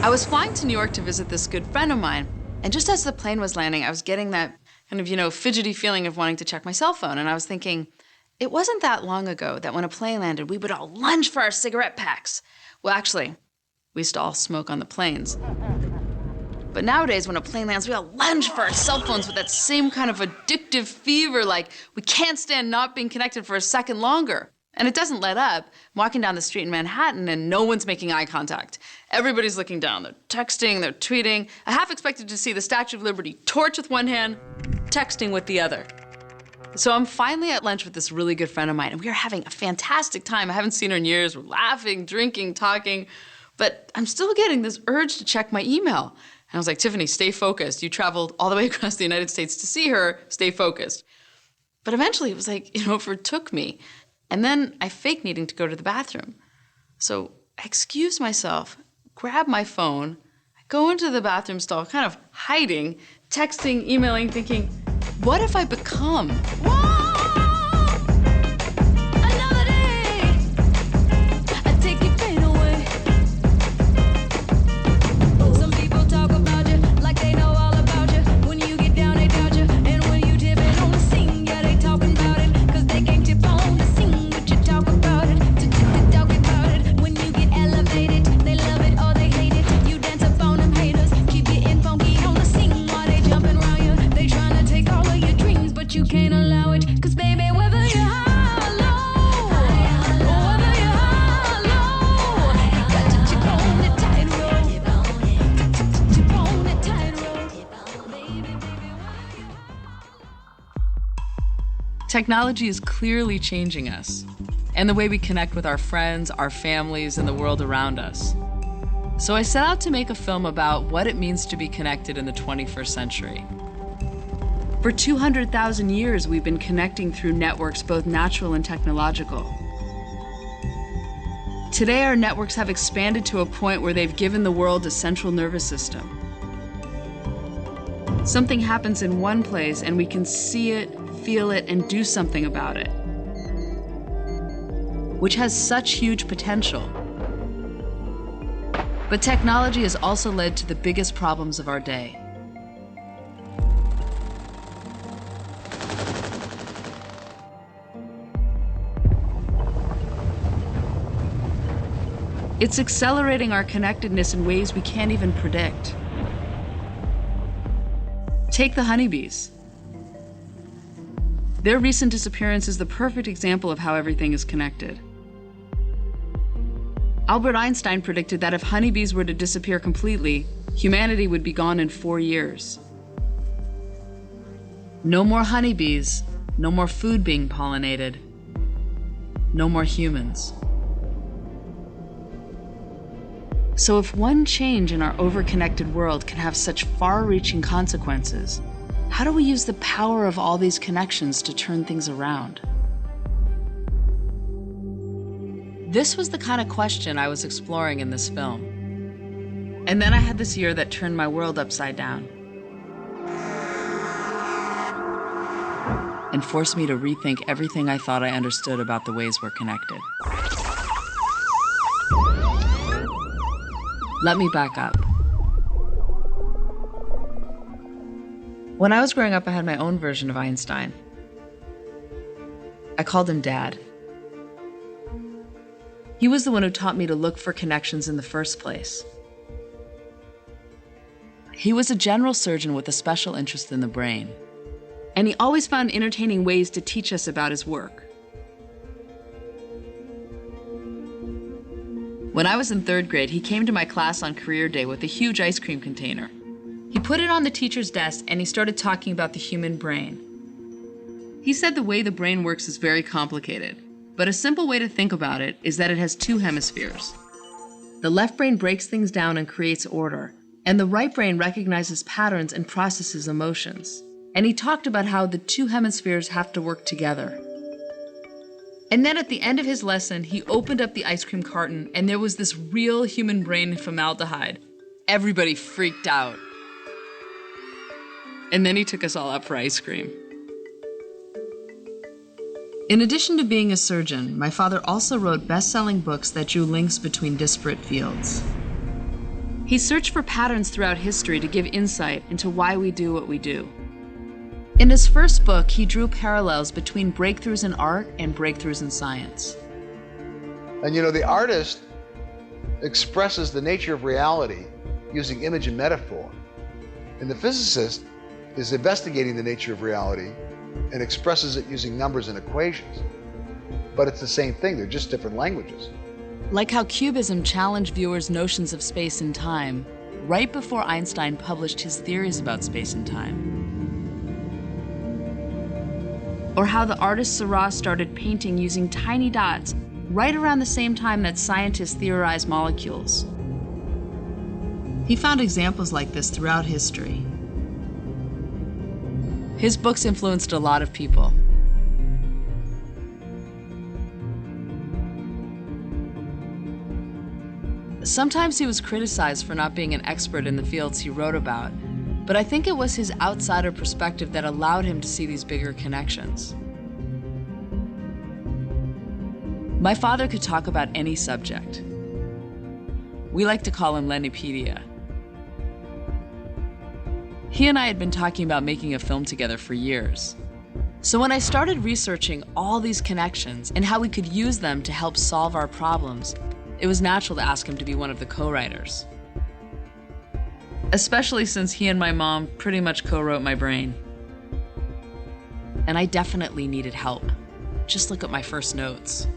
I was flying to New York to visit this good friend of mine, and just as the plane was landing, I was getting that kind of, fidgety feeling of wanting to check my cell phone, and I was thinking, it wasn't that long ago that when a plane landed, we would all lunge for our cigarette packs. Well, actually, we used to all smoke on the planes. But nowadays, when a plane lands, we all lunge for our cell phones with that same kind of addictive fever, like we can't stand not being connected for a second longer. And it doesn't let up. I'm walking down the street in Manhattan and no one's making eye contact. Everybody's looking down. They're texting, they're tweeting. I half expected to see the Statue of Liberty torch with one hand, texting with the other. So I'm finally at lunch with this really good friend of mine, and we are having a fantastic time. I haven't seen her in years. We're laughing, drinking, talking, but I'm still getting this urge to check my email. And I was like, Tiffany, stay focused. You traveled all the way across the United States to see her. Stay focused. But eventually it was like, it overtook me. And then I faked needing to go to the bathroom. So I excuse myself, grab my phone, I go into the bathroom stall, kind of hiding, texting, emailing, thinking, what if I become? Another day, I take your pain away. Some people talk about you like they know all about you. When you get down, they doubt you. And when you dip it on the scene, yeah, they talking about it. Cause they can't tip on the scene, but you talk about it. Talk about it. When you get elevated, they love it or they hate it. You dance up on them haters, keep getting funky on the scene while they jumping around you. They trying to take all of your dreams, but you can't allow it. Cause baby, whether you're high or low, whether you're high or low, you got to chip on the tightrope. Chip on the tightrope. Baby, Technology is clearly changing us, and the way we connect with our friends, our families, and the world around us. So I set out to make a film about what it means to be connected in the 21st century. For 200,000 years, we've been connecting through networks, both natural and technological. Today, our networks have expanded to a point where they've given the world a central nervous system. Something happens in one place, and we can see it, feel it, and do something about it, which has such huge potential. But technology has also led to the biggest problems of our day. It's accelerating our connectedness in ways we can't even predict. Take the honeybees. Their recent disappearance is the perfect example of how everything is connected. Albert Einstein predicted that if honeybees were to disappear completely, humanity would be gone in 4 years. No more honeybees, no more food being pollinated, no more humans. So if one change in our overconnected world can have such far-reaching consequences, how do we use the power of all these connections to turn things around? This was the kind of question I was exploring in this film. And then I had this year that turned my world upside down and forced me to rethink everything I thought I understood about the ways we're connected. Let me back up. When I was growing up, I had my own version of Einstein. I called him Dad. He was the one who taught me to look for connections in the first place. He was a general surgeon with a special interest in the brain, and he always found entertaining ways to teach us about his work. When I was in 3rd grade, he came to my class on career day with a huge ice cream container. He put it on the teacher's desk and he started talking about the human brain. He said the way the brain works is very complicated, but a simple way to think about it is that it has 2 hemispheres. The left brain breaks things down and creates order, and the right brain recognizes patterns and processes emotions. And he talked about how the 2 hemispheres have to work together. And then at the end of his lesson, he opened up the ice cream carton and there was this real human brain in formaldehyde. Everybody freaked out. And then he took us all out for ice cream. In addition to being a surgeon, my father also wrote best-selling books that drew links between disparate fields. He searched for patterns throughout history to give insight into why we do what we do. In his first book, he drew parallels between breakthroughs in art and breakthroughs in science. And you know, the artist expresses the nature of reality using image and metaphor. And the physicist is investigating the nature of reality and expresses it using numbers and equations. But it's the same thing, they're just different languages. Like how Cubism challenged viewers' notions of space and time right before Einstein published his theories about space and time. Or how the artist Seurat started painting using tiny dots right around the same time that scientists theorized molecules. He found examples like this throughout history. His books influenced a lot of people. Sometimes he was criticized for not being an expert in the fields he wrote about, but I think it was his outsider perspective that allowed him to see these bigger connections. My father could talk about any subject. We like to call him Lennypedia. He and I had been talking about making a film together for years. So when I started researching all these connections and how we could use them to help solve our problems, it was natural to ask him to be one of the co-writers. Especially since he and my mom pretty much co-wrote my brain. And I definitely needed help. Just look at my first notes.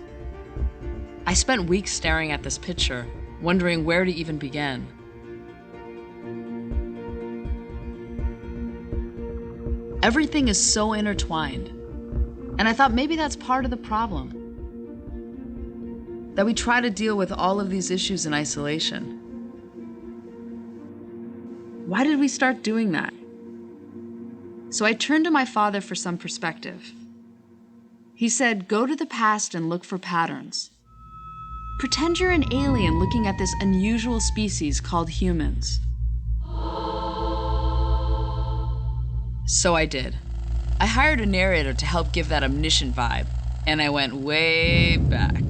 I spent weeks staring at this picture, wondering where to even begin. Everything is so intertwined, and I thought maybe that's part of the problem. That we try to deal with all of these issues in isolation. Why did we start doing that? So I turned to my father for some perspective. He said, go to the past and look for patterns. Pretend you're an alien looking at this unusual species called humans. So I did. I hired a narrator to help give that omniscient vibe, and I went way back.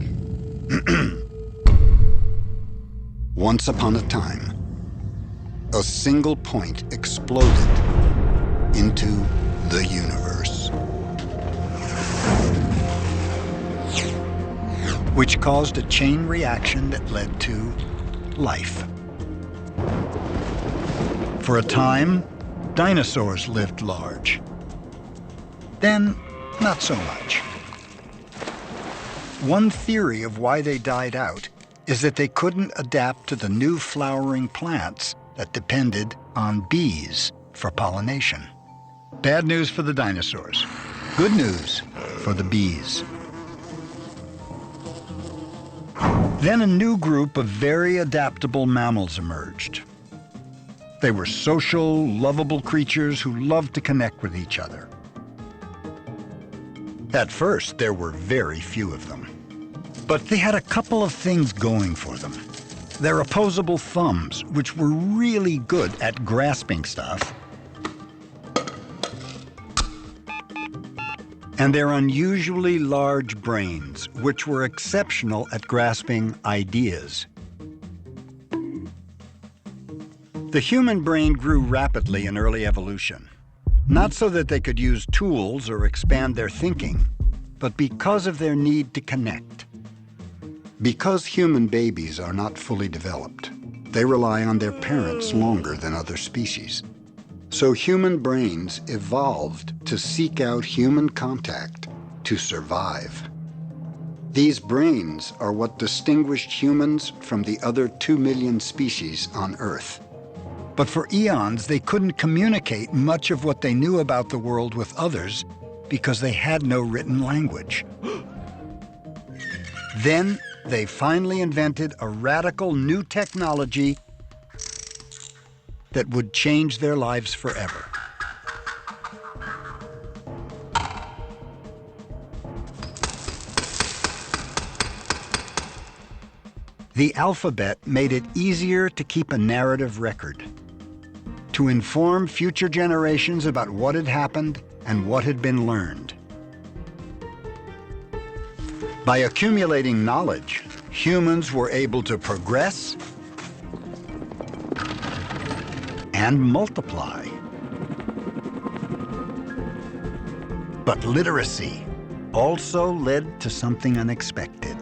Once upon a time, a single point exploded into the universe, which caused a chain reaction that led to life. For a time, dinosaurs lived large. Then, not so much. One theory of why they died out is that they couldn't adapt to the new flowering plants that depended on bees for pollination. Bad news for the dinosaurs. Good news for the bees. Then a new group of very adaptable mammals emerged. They were social, lovable creatures who loved to connect with each other. At first, there were very few of them. But they had a couple of things going for them. Their opposable thumbs, which were really good at grasping stuff, and their unusually large brains, which were exceptional at grasping ideas. The human brain grew rapidly in early evolution, not so that they could use tools or expand their thinking, but because of their need to connect. Because human babies are not fully developed, they rely on their parents longer than other species. So human brains evolved to seek out human contact to survive. These brains are what distinguished humans from the other 2 million species on Earth. But for eons, they couldn't communicate much of what they knew about the world with others because they had no written language. Then they finally invented a radical new technology that would change their lives forever. The alphabet made it easier to keep a narrative record, to inform future generations about what had happened and what had been learned. By accumulating knowledge, humans were able to progress and multiply. But literacy also led to something unexpected.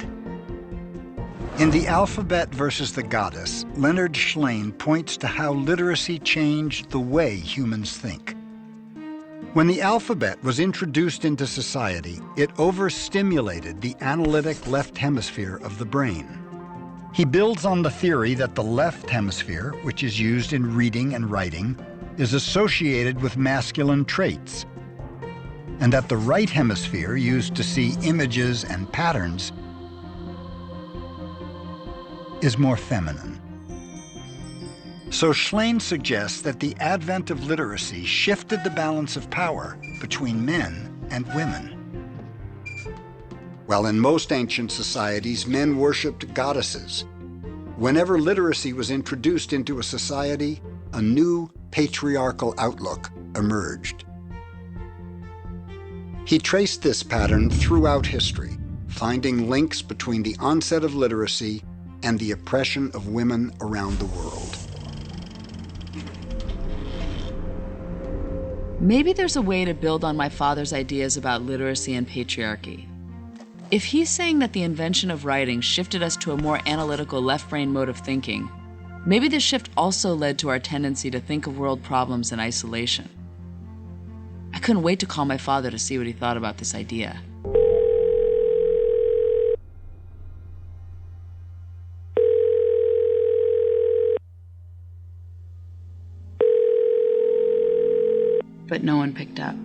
In The Alphabet versus the Goddess, Leonard Shlain points to how literacy changed the way humans think. When the alphabet was introduced into society, it overstimulated the analytic left hemisphere of the brain. He builds on the theory that the left hemisphere, which is used in reading and writing, is associated with masculine traits, and that the right hemisphere, used to see images and patterns, is more feminine. So Shlain suggests that the advent of literacy shifted the balance of power between men and women. While in most ancient societies, men worshipped goddesses, whenever literacy was introduced into a society, a new patriarchal outlook emerged. He traced this pattern throughout history, finding links between the onset of literacy and the oppression of women around the world. Maybe there's a way to build on my father's ideas about literacy and patriarchy. If he's saying that the invention of writing shifted us to a more analytical left-brain mode of thinking, maybe this shift also led to our tendency to think of world problems in isolation. I couldn't wait to call my father to see what he thought about this idea. But no one picked up.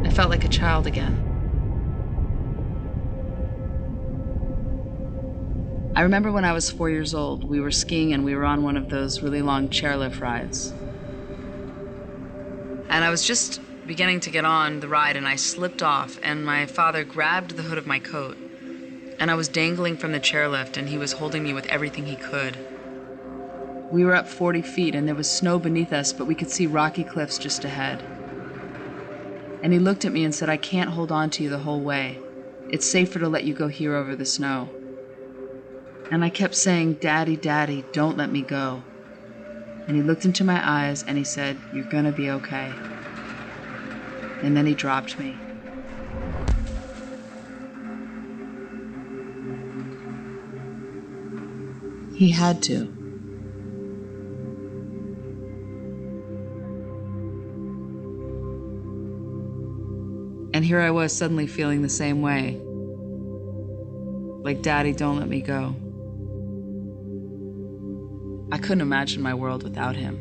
I felt like a child again. I remember when I was 4 years old, we were skiing and we were on one of those really long chairlift rides. And I was just beginning to get on the ride and I slipped off and my father grabbed the hood of my coat and I was dangling from the chairlift and he was holding me with everything he could. We were up 40 feet and there was snow beneath us, but we could see rocky cliffs just ahead. And he looked at me and said, "I can't hold on to you the whole way. It's safer to let you go here over the snow." And I kept saying, "Daddy, Daddy, don't let me go." And he looked into my eyes and he said, "You're gonna be okay." And then he dropped me. He had to. And here I was suddenly feeling the same way. Like, "Daddy, don't let me go." I couldn't imagine my world without him.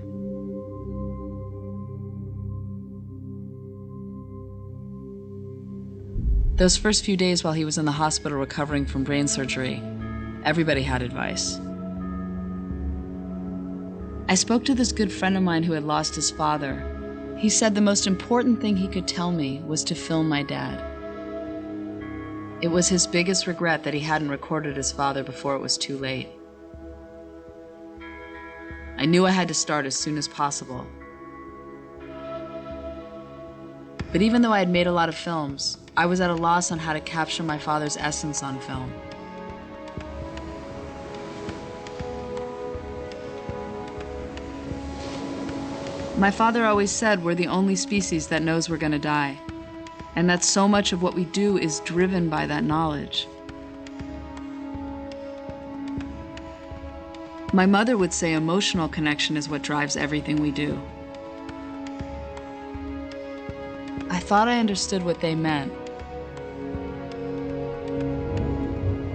Those first few days while he was in the hospital recovering from brain surgery, everybody had advice. I spoke to this good friend of mine who had lost his father. He said the most important thing he could tell me was to film my dad. It was his biggest regret that he hadn't recorded his father before it was too late. I knew I had to start as soon as possible. But even though I had made a lot of films, I was at a loss on how to capture my father's essence on film. My father always said we're the only species that knows we're gonna die, and that so much of what we do is driven by that knowledge. My mother would say emotional connection is what drives everything we do. I thought I understood what they meant.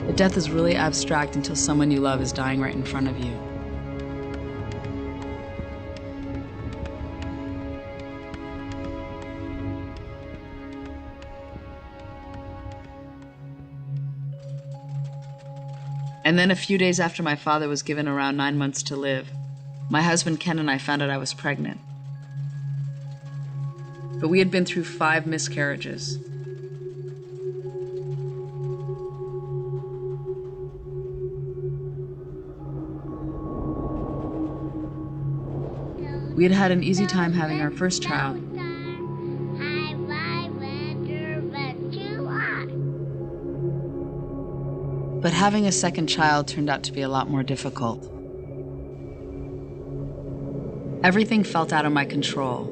But death is really abstract until someone you love is dying right in front of you. And then a few days after my father was given around 9 months to live, my husband Ken and I found out I was pregnant. But we had been through 5 miscarriages. We had had an easy time having our first child. But having a second child turned out to be a lot more difficult. Everything felt out of my control.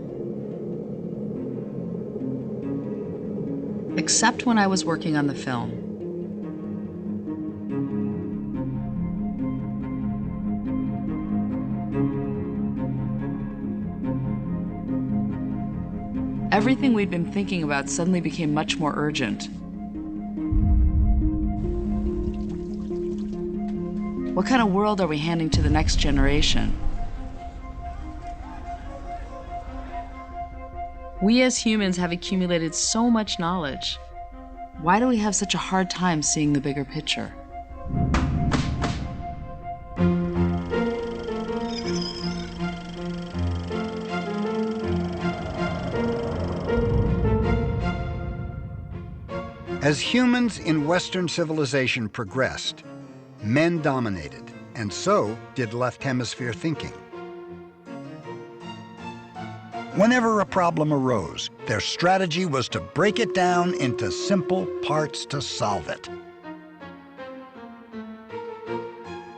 Except when I was working on the film. Everything we'd been thinking about suddenly became much more urgent. What kind of world are we handing to the next generation? We as humans have accumulated so much knowledge. Why do we have such a hard time seeing the bigger picture? As humans in Western civilization progressed, men dominated, and so did left hemisphere thinking. Whenever a problem arose, their strategy was to break it down into simple parts to solve it.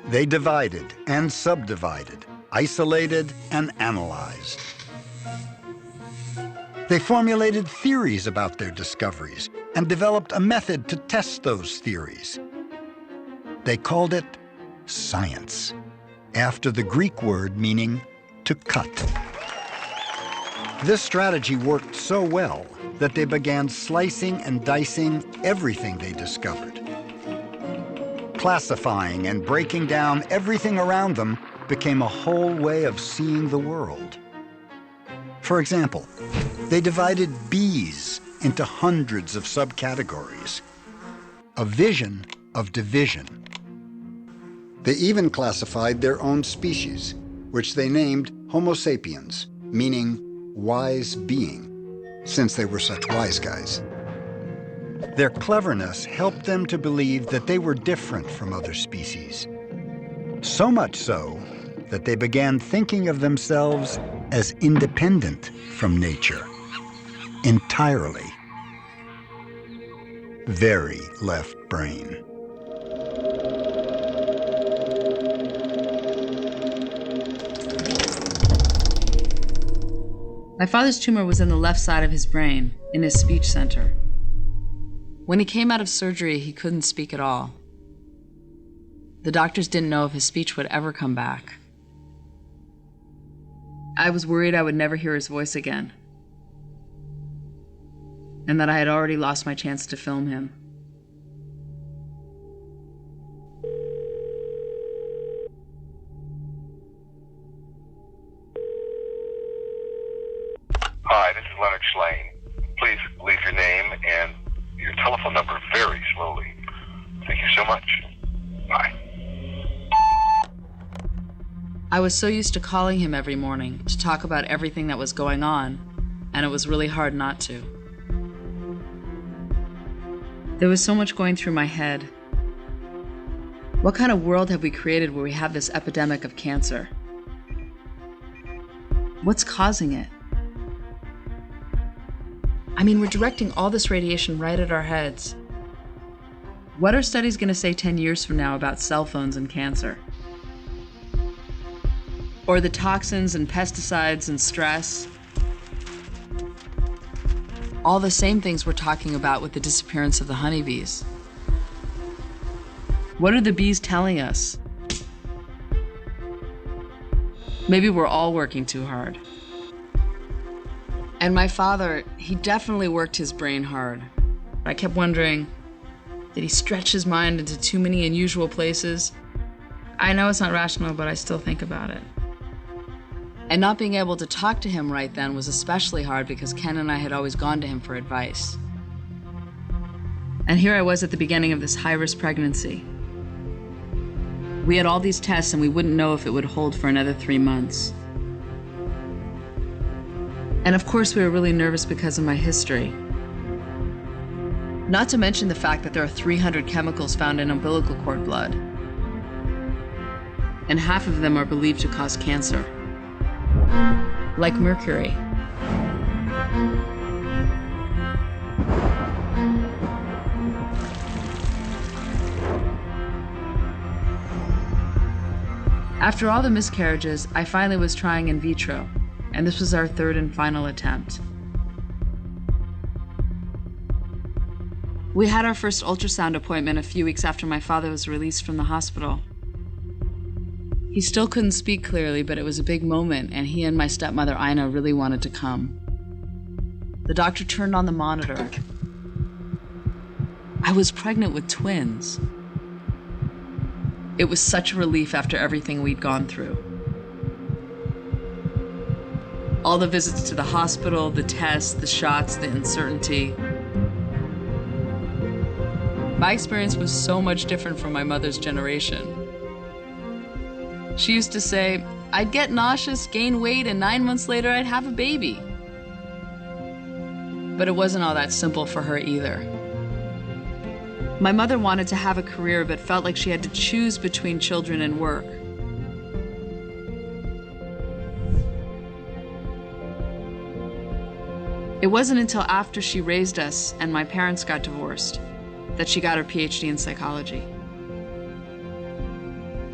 They divided and subdivided, isolated and analyzed. They formulated theories about their discoveries and developed a method to test those theories. They called it science, after the Greek word meaning to cut. This strategy worked so well that they began slicing and dicing everything they discovered. Classifying and breaking down everything around them became a whole way of seeing the world. For example, they divided bees into hundreds of subcategories, a vision of division. They even classified their own species, which they named Homo sapiens, meaning wise being, since they were such wise guys. Their cleverness helped them to believe that they were different from other species. So much so that they began thinking of themselves as independent from nature, entirely. Very left brain. My father's tumor was in the left side of his brain, in his speech center. When he came out of surgery, he couldn't speak at all. The doctors didn't know if his speech would ever come back. I was worried I would never hear his voice again, and that I had already lost my chance to film him. Hi, this is Leonard Schlane. Please leave your name and your telephone number very slowly. Thank you so much. Bye. I was so used to calling him every morning to talk about everything that was going on, and it was really hard not to. There was so much going through my head. What kind of world have we created where we have this epidemic of cancer? What's causing it? I mean, we're directing all this radiation right at our heads. What are studies going to say 10 years from now about cell phones and cancer? Or the toxins and pesticides and stress. All the same things we're talking about with the disappearance of the honeybees. What are the bees telling us? Maybe we're all working too hard. And my father, he definitely worked his brain hard. I kept wondering, did he stretch his mind into too many unusual places? I know it's not rational, but I still think about it. And not being able to talk to him right then was especially hard because Ken and I had always gone to him for advice. And here I was at the beginning of this high-risk pregnancy. We had all these tests and we wouldn't know if it would hold for another 3 months. And of course we were really nervous because of my history. Not to mention the fact that there are 300 chemicals found in umbilical cord blood. And half of them are believed to cause cancer. Like mercury. After all the miscarriages, I finally was trying in vitro, and this was our third and final attempt. We had our first ultrasound appointment a few weeks after my father was released from the hospital. He still couldn't speak clearly, but it was a big moment, and he and my stepmother, Ina, really wanted to come. The doctor turned on the monitor. I was pregnant with twins. It was such a relief after everything we'd gone through. All the visits to the hospital, the tests, the shots, the uncertainty. My experience was so much different from my mother's generation. She used to say, I'd get nauseous, gain weight, and 9 months later I'd have a baby. But it wasn't all that simple for her either. My mother wanted to have a career, but felt like she had to choose between children and work. It wasn't until after she raised us and my parents got divorced that she got her PhD in psychology.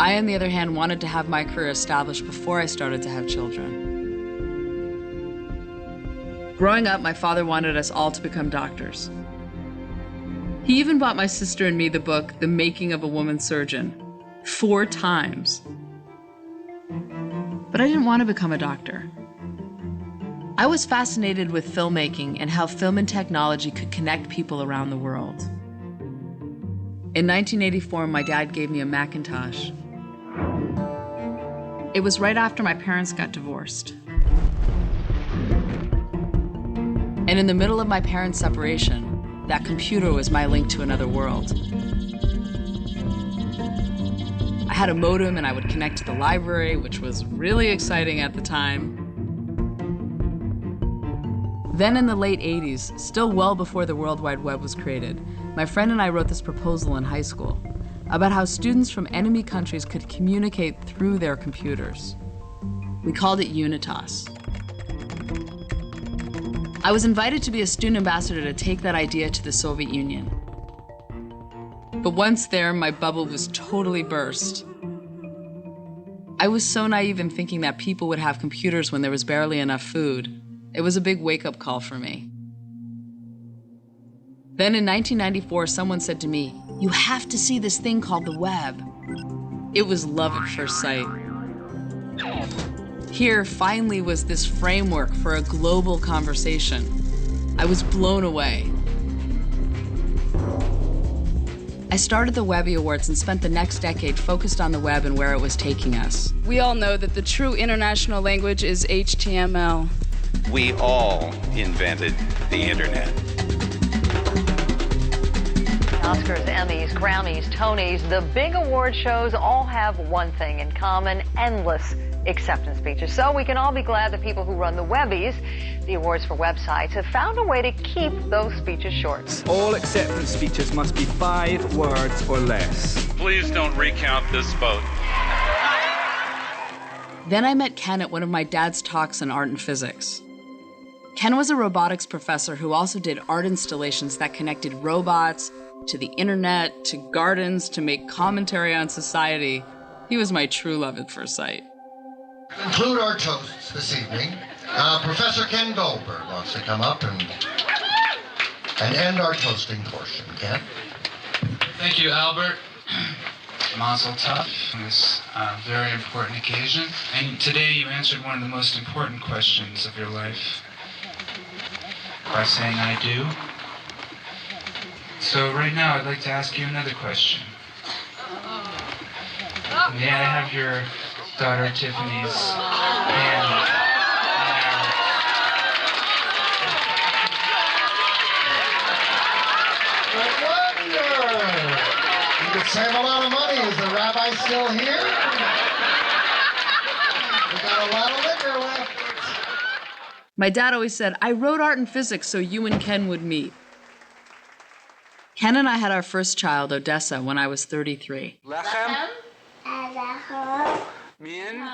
I, on the other hand, wanted to have my career established before I started to have children. Growing up, my father wanted us all to become doctors. He even bought my sister and me the book, The Making of a Woman Surgeon, 4 times. But I didn't want to become a doctor. I was fascinated with filmmaking and how film and technology could connect people around the world. In 1984, my dad gave me a Macintosh. It was right after my parents got divorced. And in the middle of my parents' separation, that computer was my link to another world. I had a modem and I would connect to the library, which was really exciting at the time. Then in the late 80s, still well before the World Wide Web was created, my friend and I wrote this proposal in high school about how students from enemy countries could communicate through their computers. We called it Unitas. I was invited to be a student ambassador to take that idea to the Soviet Union. But once there, my bubble was totally burst. I was so naive in thinking that people would have computers when there was barely enough food. It was a big wake-up call for me. Then in 1994, someone said to me, "You have to see this thing called the web." It was love at first sight. Here finally was this framework for a global conversation. I was blown away. I started the Webby Awards and spent the next decade focused on the web and where it was taking us. We all know that the true international language is HTML. We all invented the internet. Oscars, Emmys, Grammys, Tonys, the big award shows all have one thing in common: endless acceptance speeches. So we can all be glad the people who run the Webbies, the awards for websites, have found a way to keep those speeches short. All acceptance speeches must be 5 words or less. Please don't recount this vote. Then I met Ken at one of my dad's talks on art and physics. Ken was a robotics professor who also did art installations that connected robots to the internet, to gardens, to make commentary on society. He was my true love at first sight. Conclude our toasts this evening. Professor Ken Goldberg wants to come up and end our toasting portion. Ken? Thank you, Albert. Mazel tov on this very important occasion. And today you answered one of the most important questions of your life by saying I do. So right now I'd like to ask you another question. May I have your daughter Tiffany's hand? You could save a lot of money. Is the rabbi still here? We got a lot of liquor left. My dad always said, I wrote art and physics so you and Ken would meet. Ken and I had our first child, Odessa, when I was 33.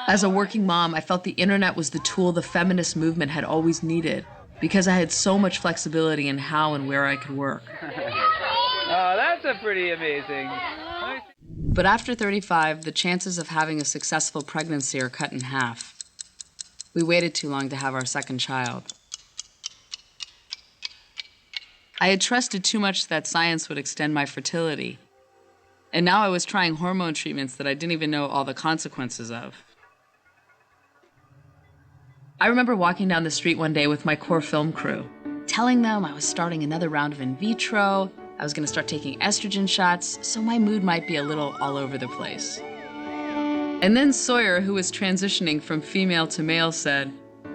As a working mom, I felt the internet was the tool the feminist movement had always needed because I had so much flexibility in how and where I could work. Oh, that's a pretty amazing. But after 35, the chances of having a successful pregnancy are cut in half. We waited too long to have our second child. I had trusted too much that science would extend my fertility. And now I was trying hormone treatments that I didn't even know all the consequences of. I remember walking down the street one day with my core film crew, telling them I was starting another round of in vitro, I was going to start taking estrogen shots, so my mood might be a little all over the place. And then Sawyer, who was transitioning from female to male, said,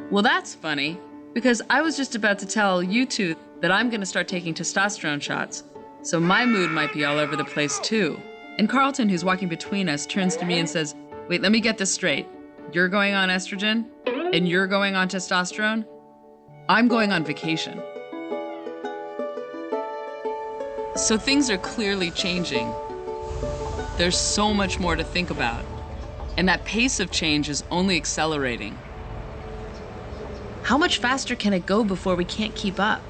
well, that's funny, because I was just about to tell you two that I'm going to start taking testosterone shots, so my mood might be all over the place too. And Carlton, who's walking between us, turns to me and says, wait, let me get this straight. You're going on estrogen, and you're going on testosterone? I'm going on vacation. So things are clearly changing. There's so much more to think about. And that pace of change is only accelerating. How much faster can it go before we can't keep up?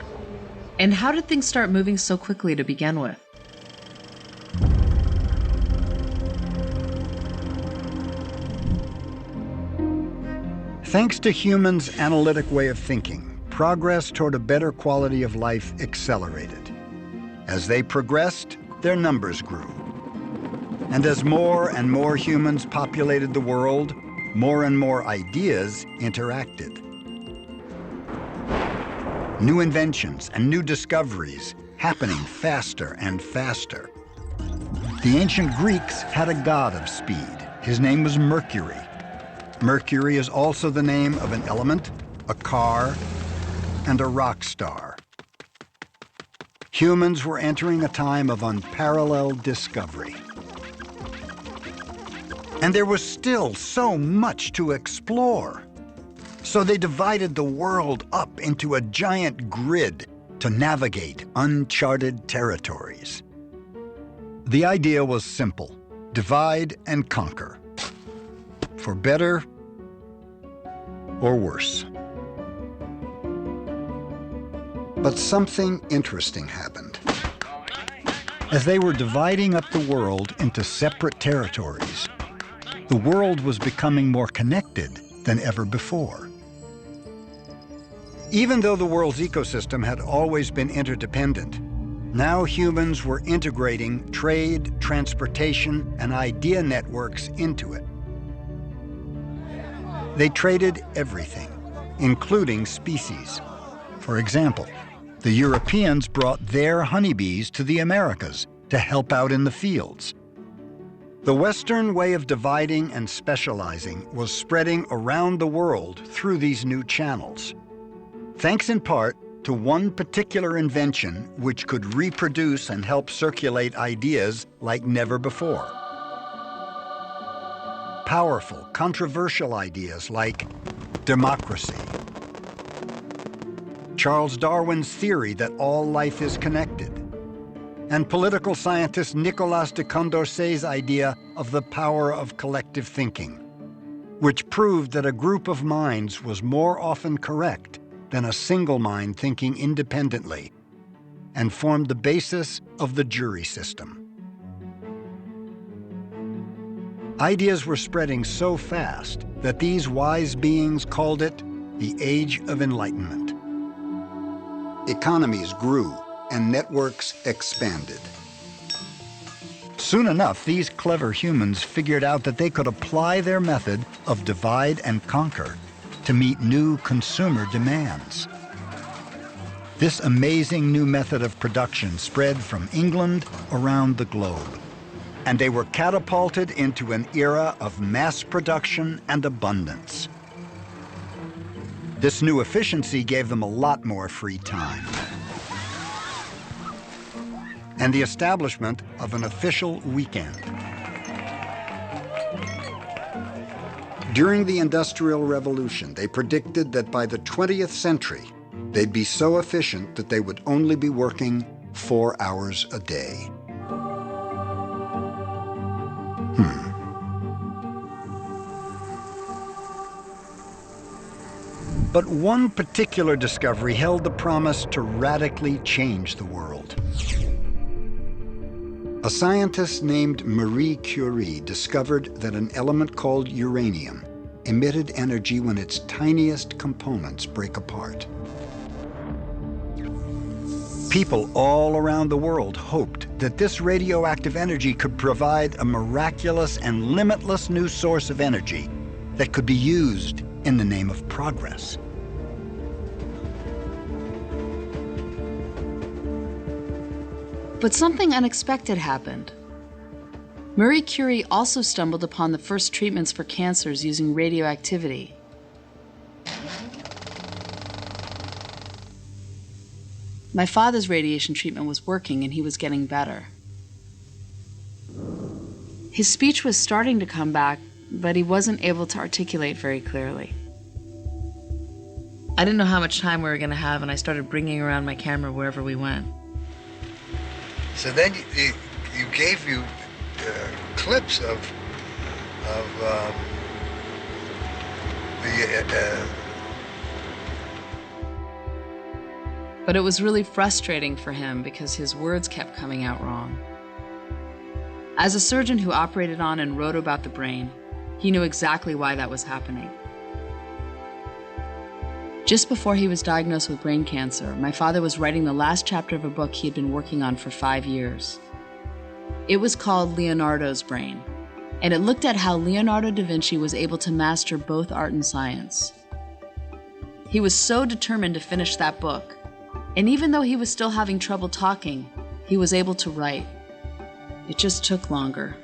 And how did things start moving so quickly to begin with? Thanks to humans' analytic way of thinking, progress toward a better quality of life accelerated. As they progressed, their numbers grew. And as more and more humans populated the world, more and more ideas interacted. New inventions and new discoveries happening faster and faster. The ancient Greeks had a god of speed. His name was Mercury. Mercury is also the name of an element, a car, and a rock star. Humans were entering a time of unparalleled discovery. And there was still so much to explore. So they divided the world up into a giant grid to navigate uncharted territories. The idea was simple: divide and conquer, for better or worse. But something interesting happened. As they were dividing up the world into separate territories, the world was becoming more connected than ever before. Even though the world's ecosystem had always been interdependent, now humans were integrating trade, transportation, and idea networks into it. They traded everything, including species. For example, the Europeans brought their honeybees to the Americas to help out in the fields. The Western way of dividing and specializing was spreading around the world through these new channels, thanks in part to one particular invention which could reproduce and help circulate ideas like never before. Powerful, controversial ideas like democracy, Charles Darwin's theory that all life is connected, and political scientist Nicolas de Condorcet's idea of the power of collective thinking, which proved that a group of minds was more often correct than a single mind thinking independently, and formed the basis of the jury system. Ideas were spreading so fast that these wise beings called it the Age of Enlightenment. Economies grew and networks expanded. Soon enough, these clever humans figured out that they could apply their method of divide and conquer to meet new consumer demands. This amazing new method of production spread from England around the globe, and they were catapulted into an era of mass production and abundance. This new efficiency gave them a lot more free time, and the establishment of an official weekend. During the Industrial Revolution, they predicted that by the 20th century, they'd be so efficient that they would only be working 4 hours a day. But one particular discovery held the promise to radically change the world. A scientist named Marie Curie discovered that an element called uranium emitted energy when its tiniest components break apart. People all around the world hoped that this radioactive energy could provide a miraculous and limitless new source of energy that could be used in the name of progress. But something unexpected happened. Marie Curie also stumbled upon the first treatments for cancers using radioactivity. My father's radiation treatment was working and he was getting better. His speech was starting to come back, but he wasn't able to articulate very clearly. I didn't know how much time we were going to have, and I started bringing around my camera wherever we went. So then you gave you clips of But it was really frustrating for him because his words kept coming out wrong. As a surgeon who operated on and wrote about the brain, he knew exactly why that was happening. Just before he was diagnosed with brain cancer, my father was writing the last chapter of a book he had been working on for 5 years. It was called Leonardo's Brain, and it looked at how Leonardo da Vinci was able to master both art and science. He was so determined to finish that book, and even though he was still having trouble talking, he was able to write. It just took longer.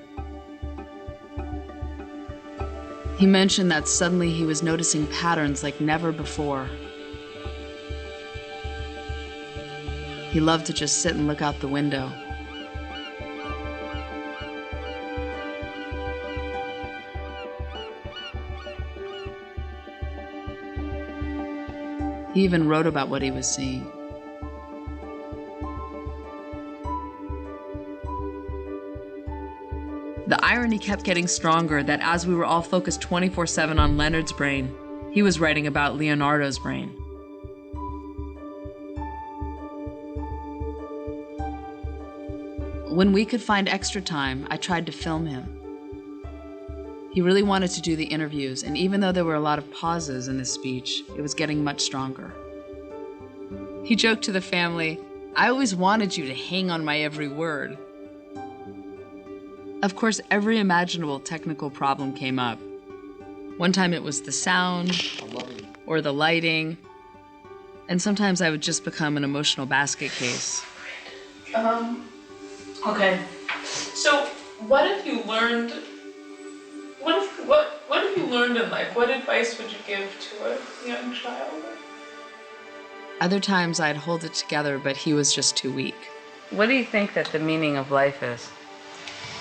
He mentioned that suddenly he was noticing patterns like never before. He loved to just sit and look out the window. He even wrote about what he was seeing. The irony kept getting stronger that as we were all focused 24/7 on Leonard's brain, he was writing about Leonardo's brain. When we could find extra time, I tried to film him. He really wanted to do the interviews, and even though there were a lot of pauses in his speech, it was getting much stronger. He joked to the family, "I always wanted you to hang on my every word." Of course, every imaginable technical problem came up. One time it was the sound or the lighting, and sometimes I would just become an emotional basket case. Okay. So, what have you learned? What have you learned in life? What advice would you give to a young child? Other times I'd hold it together, but he was just too weak. What do you think that the meaning of life is?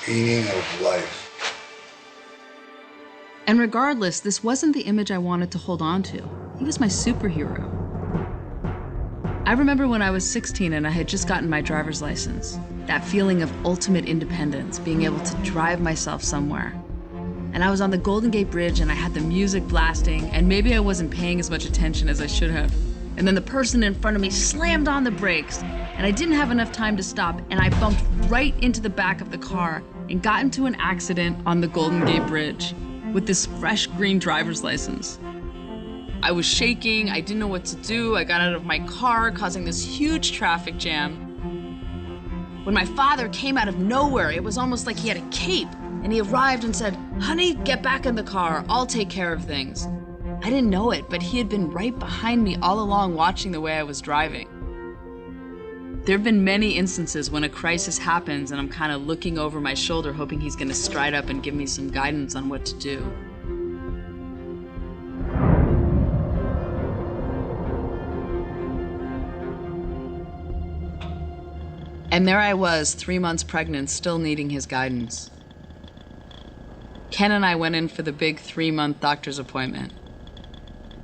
Meaning of life. And regardless, this wasn't the image I wanted to hold on to. He was my superhero. I remember when I was 16 and I had just gotten my driver's license. That feeling of ultimate independence, being able to drive myself somewhere. And I was on the Golden Gate Bridge and I had the music blasting, and maybe I wasn't paying as much attention as I should have. And then the person in front of me slammed on the brakes, and I didn't have enough time to stop, and I bumped right into the back of the car, and got into an accident on the Golden Gate Bridge with this fresh green driver's license. I was shaking, I didn't know what to do. I got out of my car, causing this huge traffic jam. When my father came out of nowhere, it was almost like he had a cape, and he arrived and said, "Honey, get back in the car, I'll take care of things." I didn't know it, but he had been right behind me all along, watching the way I was driving. There have been many instances when a crisis happens and I'm kind of looking over my shoulder, hoping he's gonna stride up and give me some guidance on what to do. And there I was, 3 months pregnant, still needing his guidance. Ken and I went in for the big 3-month doctor's appointment.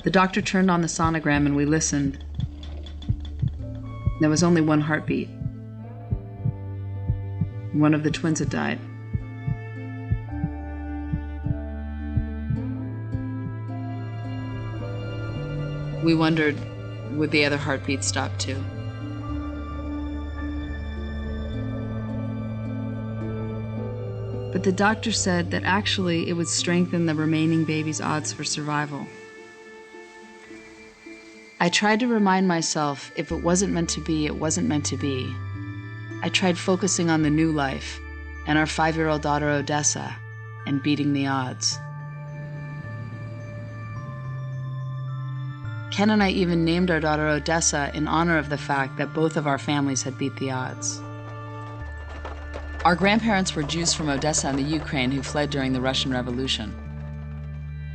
The doctor turned on the sonogram and we listened. There was only one heartbeat. One of the twins had died. We wondered, would the other heartbeat stop too? But the doctor said that actually it would strengthen the remaining baby's odds for survival. I tried to remind myself if it wasn't meant to be, it wasn't meant to be. I tried focusing on the new life and our 5-year-old daughter Odessa and beating the odds. Ken and I even named our daughter Odessa in honor of the fact that both of our families had beat the odds. Our grandparents were Jews from Odessa in the Ukraine who fled during the Russian Revolution.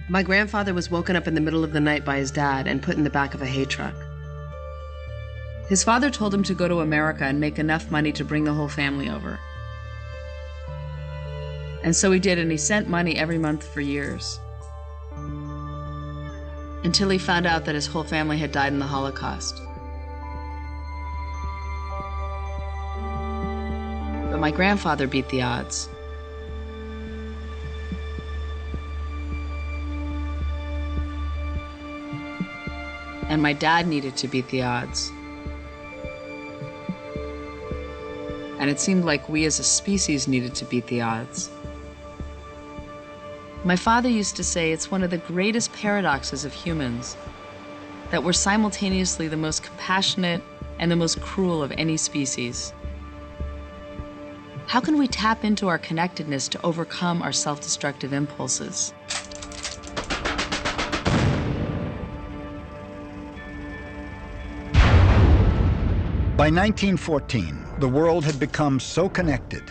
My grandfather was woken up in the middle of the night by his dad and put in the back of a hay truck. His father told him to go to America and make enough money to bring the whole family over. And so he did, and he sent money every month for years. Until he found out that his whole family had died in the Holocaust. But my grandfather beat the odds. And my dad needed to beat the odds. And it seemed like we as a species needed to beat the odds. My father used to say it's one of the greatest paradoxes of humans that we're simultaneously the most compassionate and the most cruel of any species. How can we tap into our connectedness to overcome our self-destructive impulses? By 1914, the world had become so connected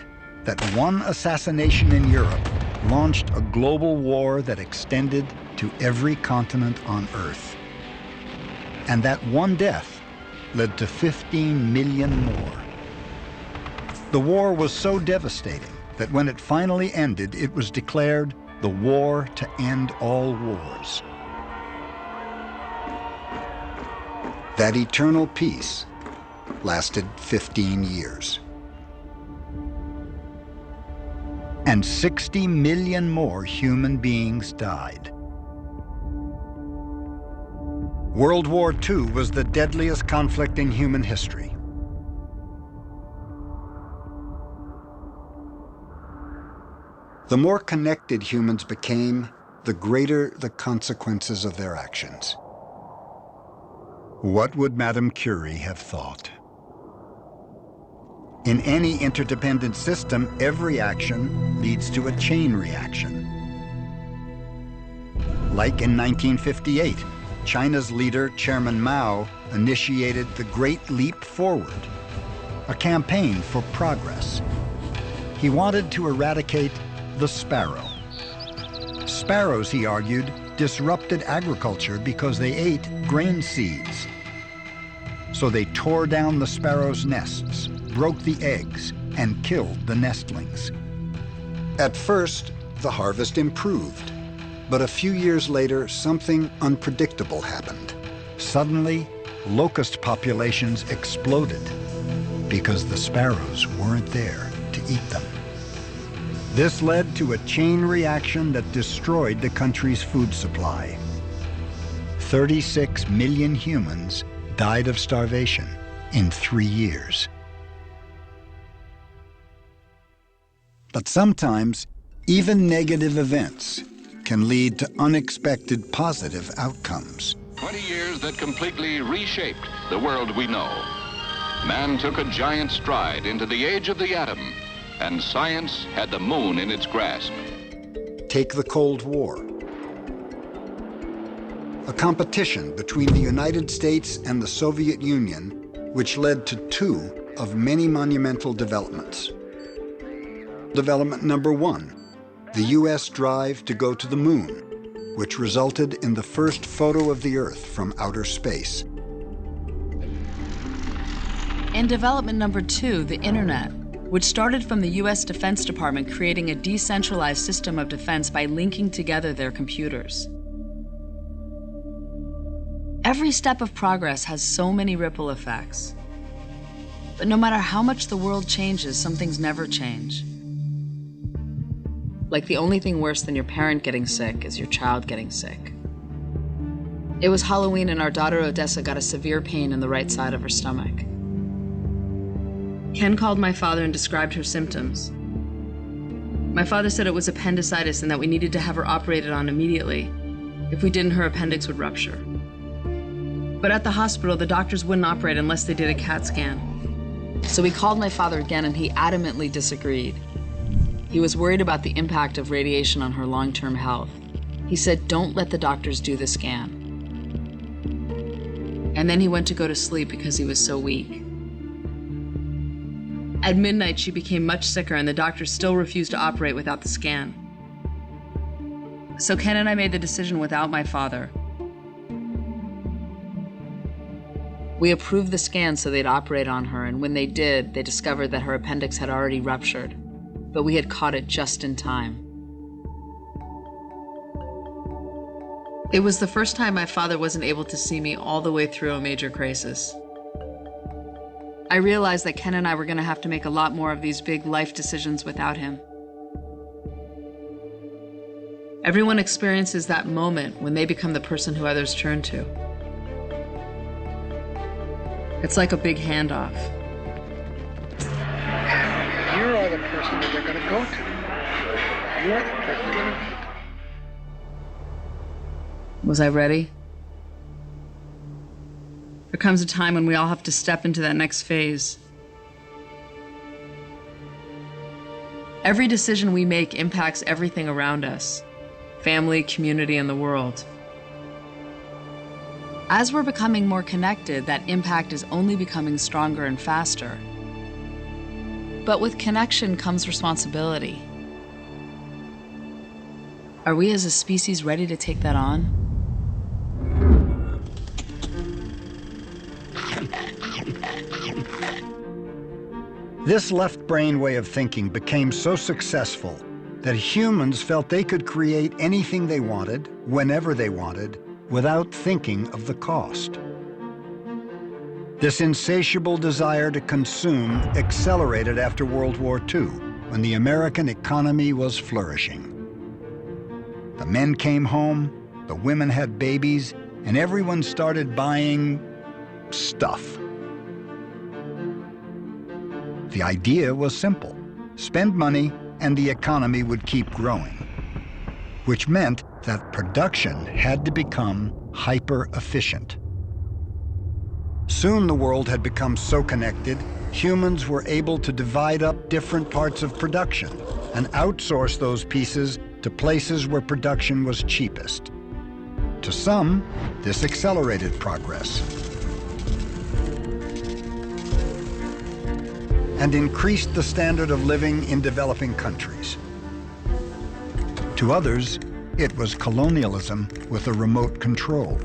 that one assassination in Europe launched a global war that extended to every continent on Earth. And that one death led to 15 million more. The war was so devastating that when it finally ended, it was declared the war to end all wars. That eternal peace lasted 15 years. And 60 million more human beings died. World War II was the deadliest conflict in human history. The more connected humans became, the greater the consequences of their actions. What would Madame Curie have thought? In any interdependent system, every action leads to a chain reaction. Like in 1958, China's leader, Chairman Mao, initiated the Great Leap Forward, a campaign for progress. He wanted to eradicate the sparrow. Sparrows, he argued, disrupted agriculture because they ate grain seeds. So they tore down the sparrows' nests, broke the eggs, and killed the nestlings. At first, the harvest improved, but a few years later, something unpredictable happened. Suddenly, locust populations exploded because the sparrows weren't there to eat them. This led to a chain reaction that destroyed the country's food supply. 36 million humans died of starvation in 3 years. But sometimes, even negative events can lead to unexpected positive outcomes. 20 years that completely reshaped the world we know. Man took a giant stride into the age of the atom, and science had the moon in its grasp. Take the Cold War. A competition between the United States and the Soviet Union, which led to two of many monumental developments. Development number one, the U.S. drive to go to the moon, which resulted in the first photo of the Earth from outer space. And development number two, the internet, which started from the U.S. Defense Department creating a decentralized system of defense by linking together their computers. Every step of progress has so many ripple effects. But no matter how much the world changes, some things never change. Like the only thing worse than your parent getting sick is your child getting sick. It was Halloween and our daughter Odessa got a severe pain in the right side of her stomach. Ken called my father and described her symptoms. My father said it was appendicitis and that we needed to have her operated on immediately. If we didn't, her appendix would rupture. But at the hospital, the doctors wouldn't operate unless they did a CAT scan. So we called my father again and he adamantly disagreed. He was worried about the impact of radiation on her long-term health. He said, don't let the doctors do the scan. And then he went to go to sleep because he was so weak. At midnight, she became much sicker and the doctors still refused to operate without the scan. So Ken and I made the decision without my father. We approved the scan so they'd operate on her, and when they did, they discovered that her appendix had already ruptured, but we had caught it just in time. It was the first time my father wasn't able to see me all the way through a major crisis. I realized that Ken and I were going to have to make a lot more of these big life decisions without him. Everyone experiences that moment when they become the person who others turn to. It's like a big handoff. You are the person that they're going to go to. You are the person they're going to meet. Was I ready? There comes a time when we all have to step into that next phase. Every decision we make impacts everything around us, family, community, and the world. As we're becoming more connected, that impact is only becoming stronger and faster. But with connection comes responsibility. Are we as a species ready to take that on? This left brain way of thinking became so successful that humans felt they could create anything they wanted, whenever they wanted, without thinking of the cost. This insatiable desire to consume accelerated after World War II, when the American economy was flourishing. The men came home, the women had babies, and everyone started buying stuff. The idea was simple: spend money and the economy would keep growing, which meant that production had to become hyper-efficient. Soon the world had become so connected, humans were able to divide up different parts of production and outsource those pieces to places where production was cheapest. To some, this accelerated progress and increased the standard of living in developing countries. To others, it was colonialism with a remote control.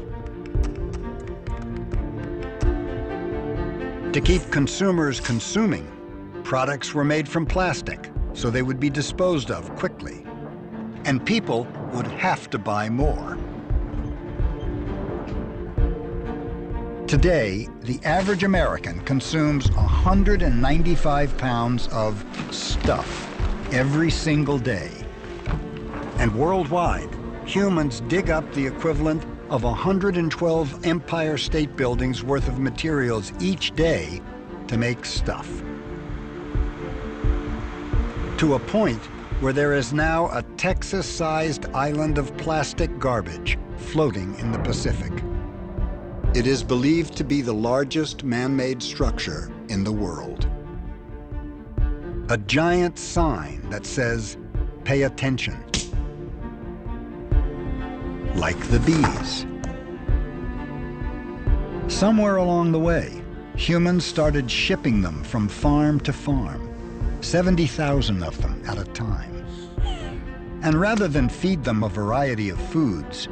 To keep consumers consuming, products were made from plastic, so they would be disposed of quickly, and people would have to buy more. Today, the average American consumes 195 pounds of stuff every single day. And worldwide, humans dig up the equivalent of 112 Empire State Buildings worth of materials each day to make stuff. to a point where there is now a Texas-sized island of plastic garbage floating in the Pacific. It is believed to be the largest man-made structure in the world. A giant sign that says, "Pay attention." Like the bees. Somewhere along the way, humans started shipping them from farm to farm, 70,000 of them at a time. And rather than feed them a variety of foods,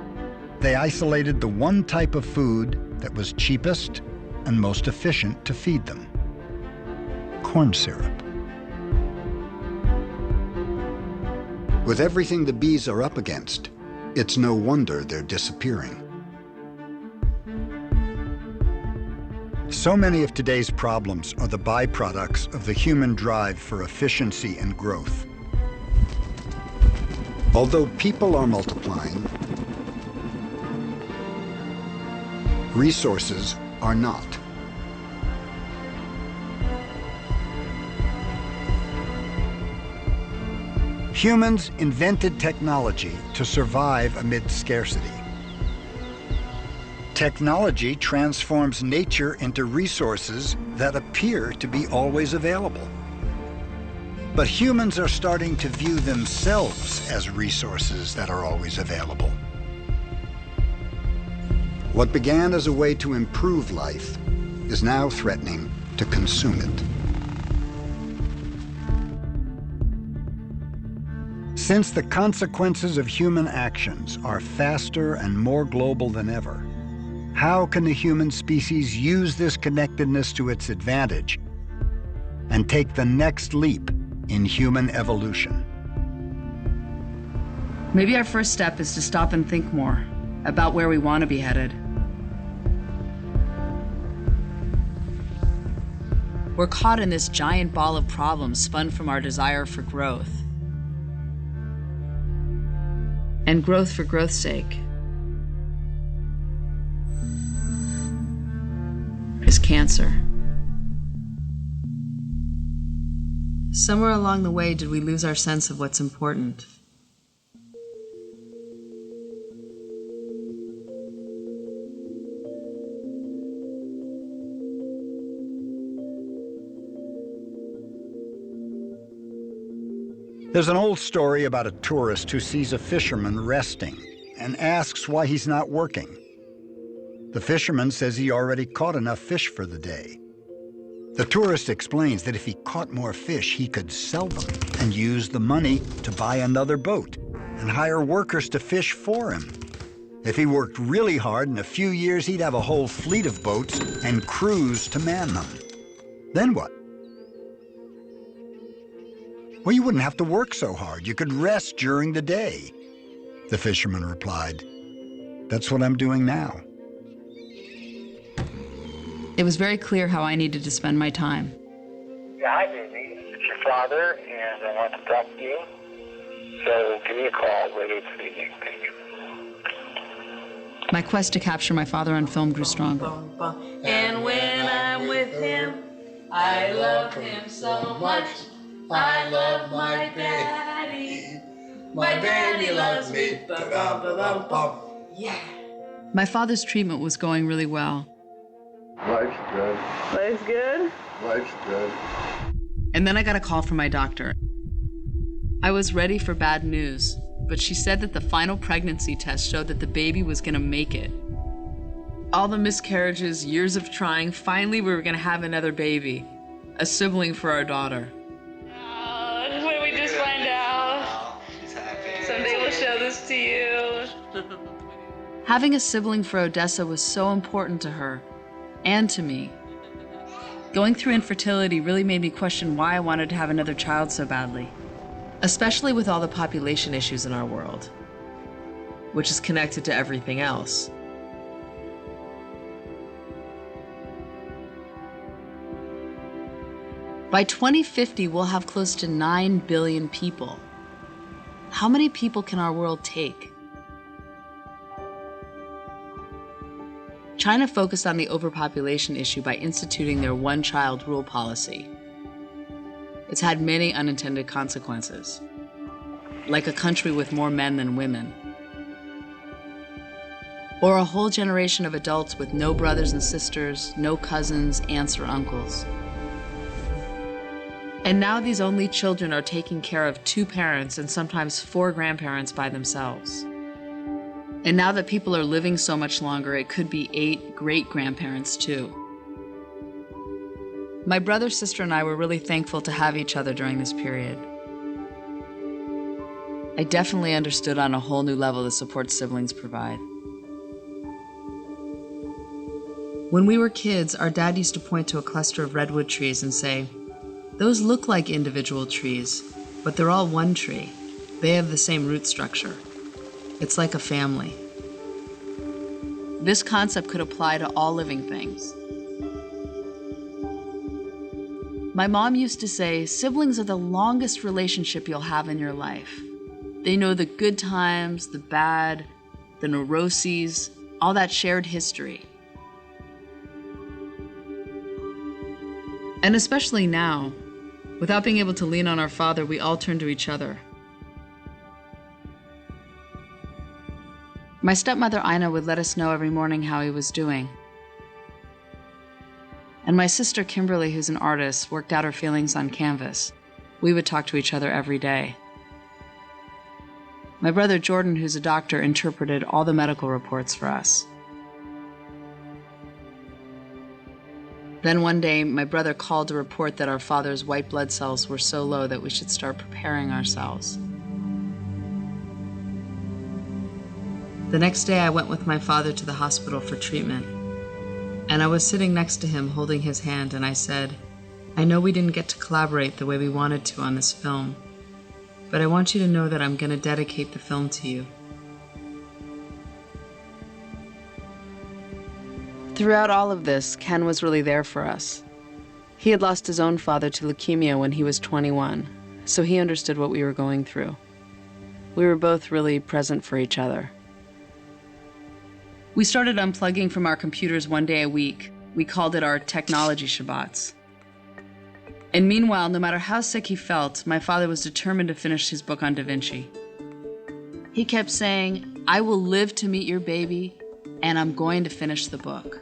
they isolated the one type of food that was cheapest and most efficient to feed them: corn syrup. With everything the bees are up against, it's no wonder they're disappearing. So many of today's problems are the byproducts of the human drive for efficiency and growth. Although people are multiplying, resources are not. Humans invented technology to survive amid scarcity. Technology transforms nature into resources that appear to be always available. But humans are starting to view themselves as resources that are always available. What began as a way to improve life is now threatening to consume it. Since the consequences of human actions are faster and more global than ever, how can the human species use this connectedness to its advantage and take the next leap in human evolution? Maybe our first step is to stop and think more about where we want to be headed. We're caught in this giant ball of problems spun from our desire for growth. And growth for growth's sake is cancer. Somewhere along the way, did we lose our sense of what's important? There's an old story about a tourist who sees a fisherman resting and asks why he's not working. The fisherman says he already caught enough fish for the day. The tourist explains that if he caught more fish, he could sell them and use the money to buy another boat and hire workers to fish for him. If he worked really hard, in a few years, he'd have a whole fleet of boats and crews to man them. Then what? Well, you wouldn't have to work so hard. You could rest during the day. The fisherman replied, "That's what I'm doing now." It was very clear how I needed to spend my time. Yeah, hi, baby. It's your father, and I want to talk to you. So give me a call later this evening. Thank you. My quest to capture my father on film grew stronger. And when I'm with him, I love him so much. I love my daddy. My daddy loves me. Yeah. My father's treatment was going really well. Life's good. Life's good? Life's good. And then I got a call from my doctor. I was ready for bad news, but she said that the final pregnancy test showed that the baby was gonna make it. All the miscarriages, years of trying, finally we were gonna have another baby, a sibling for our daughter. What did we just find out? She's happy. Someday we'll show this to you. Having a sibling for Odessa was so important to her, and to me. Going through infertility really made me question why I wanted to have another child so badly. Especially with all the population issues in our world, which is connected to everything else. By 2050, we'll have close to 9 billion people. How many people can our world take? China focused on the overpopulation issue by instituting their one-child rule policy. It's had many unintended consequences, like a country with more men than women, or a whole generation of adults with no brothers and sisters, no cousins, aunts, or uncles. And now these only children are taking care of 2 parents and sometimes 4 grandparents by themselves. And now that people are living so much longer, it could be 8 great-grandparents too. My brother, sister, and I were really thankful to have each other during this period. I definitely understood on a whole new level the support siblings provide. When we were kids, our dad used to point to a cluster of redwood trees and say, "Those look like individual trees, but they're all one tree. They have the same root structure. It's like a family." This concept could apply to all living things. My mom used to say, siblings are the longest relationship you'll have in your life. They know the good times, the bad, the neuroses, all that shared history. And especially now, without being able to lean on our father, we all turn to each other. My stepmother Ina would let us know every morning how he was doing. And my sister Kimberly, who's an artist, worked out her feelings on canvas. We would talk to each other every day. My brother Jordan, who's a doctor, interpreted all the medical reports for us. Then one day, my brother called to report that our father's white blood cells were so low that we should start preparing ourselves. The next day, I went with my father to the hospital for treatment. And I was sitting next to him holding his hand, and I said, "I know we didn't get to collaborate the way we wanted to on this film, but I want you to know that I'm going to dedicate the film to you." Throughout all of this, Ken was really there for us. He had lost his own father to leukemia when he was 21, so he understood what we were going through. We were both really present for each other. We started unplugging from our computers one day a week. We called it our technology Shabbats. And meanwhile, no matter how sick he felt, my father was determined to finish his book on Da Vinci. He kept saying, "I will live to meet your baby, and I'm going to finish the book."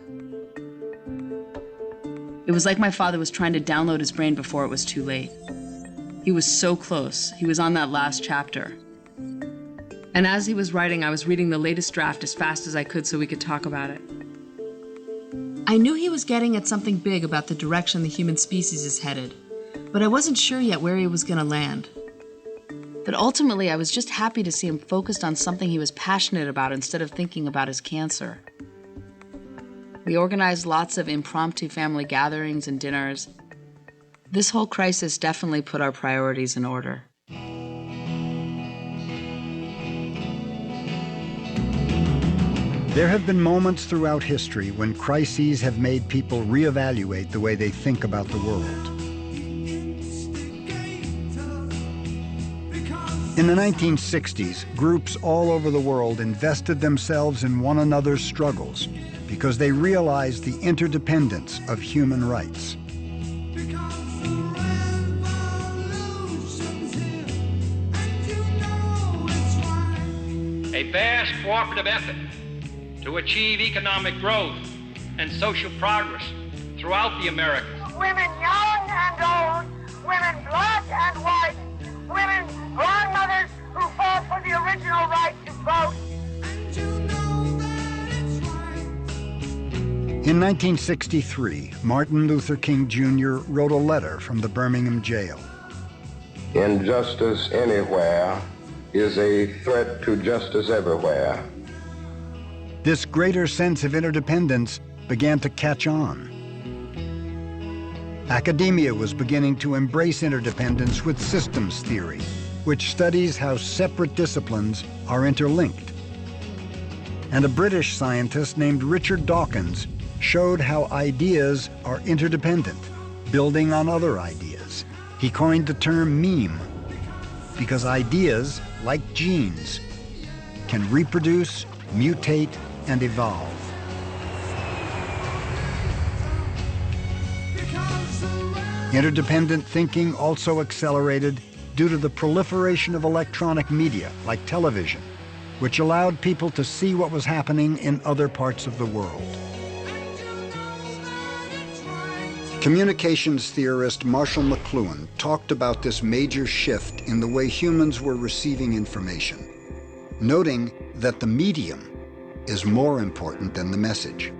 It was like my father was trying to download his brain before it was too late. He was so close. He was on that last chapter. And as he was writing, I was reading the latest draft as fast as I could so we could talk about it. I knew he was getting at something big about the direction the human species is headed, but I wasn't sure yet where he was going to land. But ultimately, I was just happy to see him focused on something he was passionate about instead of thinking about his cancer. We organized lots of impromptu family gatherings and dinners. This whole crisis definitely put our priorities in order. There have been moments throughout history when crises have made people reevaluate the way they think about the world. In the 1960s, groups all over the world invested themselves in one another's struggles because they realized the interdependence of human rights. A vast cooperative effort to achieve economic growth and social progress throughout the Americas. Women young and old, women black and white, women grandmothers who fought for the original right to vote. In 1963, Martin Luther King Jr. wrote a letter from the Birmingham jail. Injustice anywhere is a threat to justice everywhere. This greater sense of interdependence began to catch on. Academia was beginning to embrace interdependence with systems theory, which studies how separate disciplines are interlinked. And a British scientist named Richard Dawkins showed how ideas are interdependent, building on other ideas. He coined the term meme, because ideas, like genes, can reproduce, mutate, and evolve. Interdependent thinking also accelerated due to the proliferation of electronic media like television, which allowed people to see what was happening in other parts of the world. Communications theorist Marshall McLuhan talked about this major shift in the way humans were receiving information, noting that the medium is more important than the message.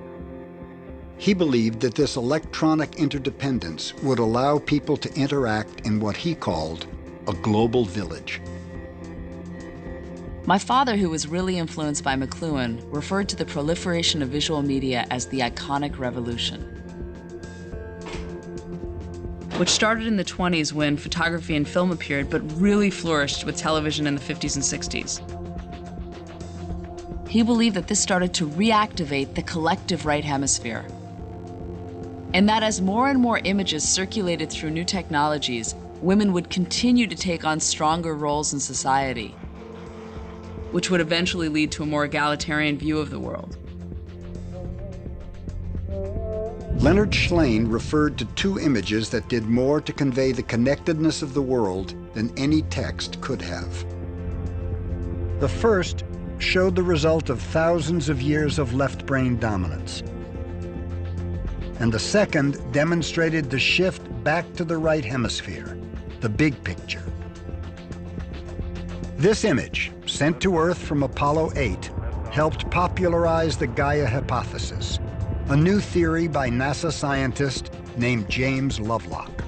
He believed that this electronic interdependence would allow people to interact in what he called a global village. My father, who was really influenced by McLuhan, referred to the proliferation of visual media as the iconic revolution, which started in the 20s when photography and film appeared, but really flourished with television in the 50s and 60s. He believed that this started to reactivate the collective right hemisphere, and that as more and more images circulated through new technologies, women would continue to take on stronger roles in society, which would eventually lead to a more egalitarian view of the world. Leonard Shlain referred to two images that did more to convey the connectedness of the world than any text could have. The first showed the result of thousands of years of left brain dominance. And the second demonstrated the shift back to the right hemisphere, the big picture. This image, sent to Earth from Apollo 8, helped popularize the Gaia hypothesis, a new theory by NASA scientist named James Lovelock.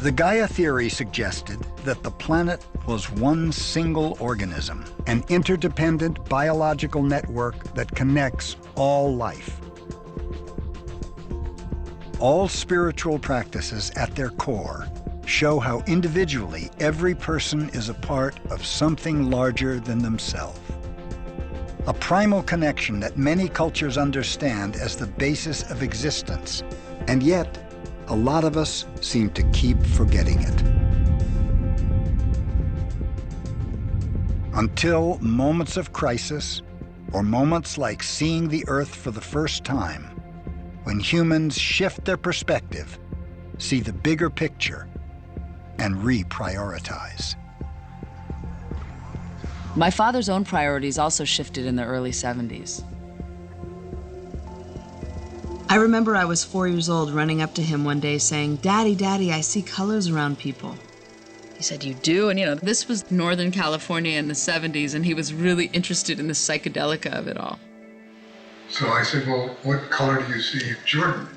The Gaia theory suggested that the planet was one single organism, an interdependent biological network that connects all life. All spiritual practices at their core show how individually every person is a part of something larger than themselves. A primal connection that many cultures understand as the basis of existence, and yet a lot of us seem to keep forgetting it. Until moments of crisis, or moments like seeing the Earth for the first time, when humans shift their perspective, see the bigger picture, and reprioritize. My father's own priorities also shifted in the early 70s. I remember I was 4 years old running up to him one day saying, "Daddy, Daddy, I see colors around people." He said, "You do?" And this was Northern California in the 70s, and he was really interested in the psychedelica of it all. So I said, "Well, what color do you see of Jordan?"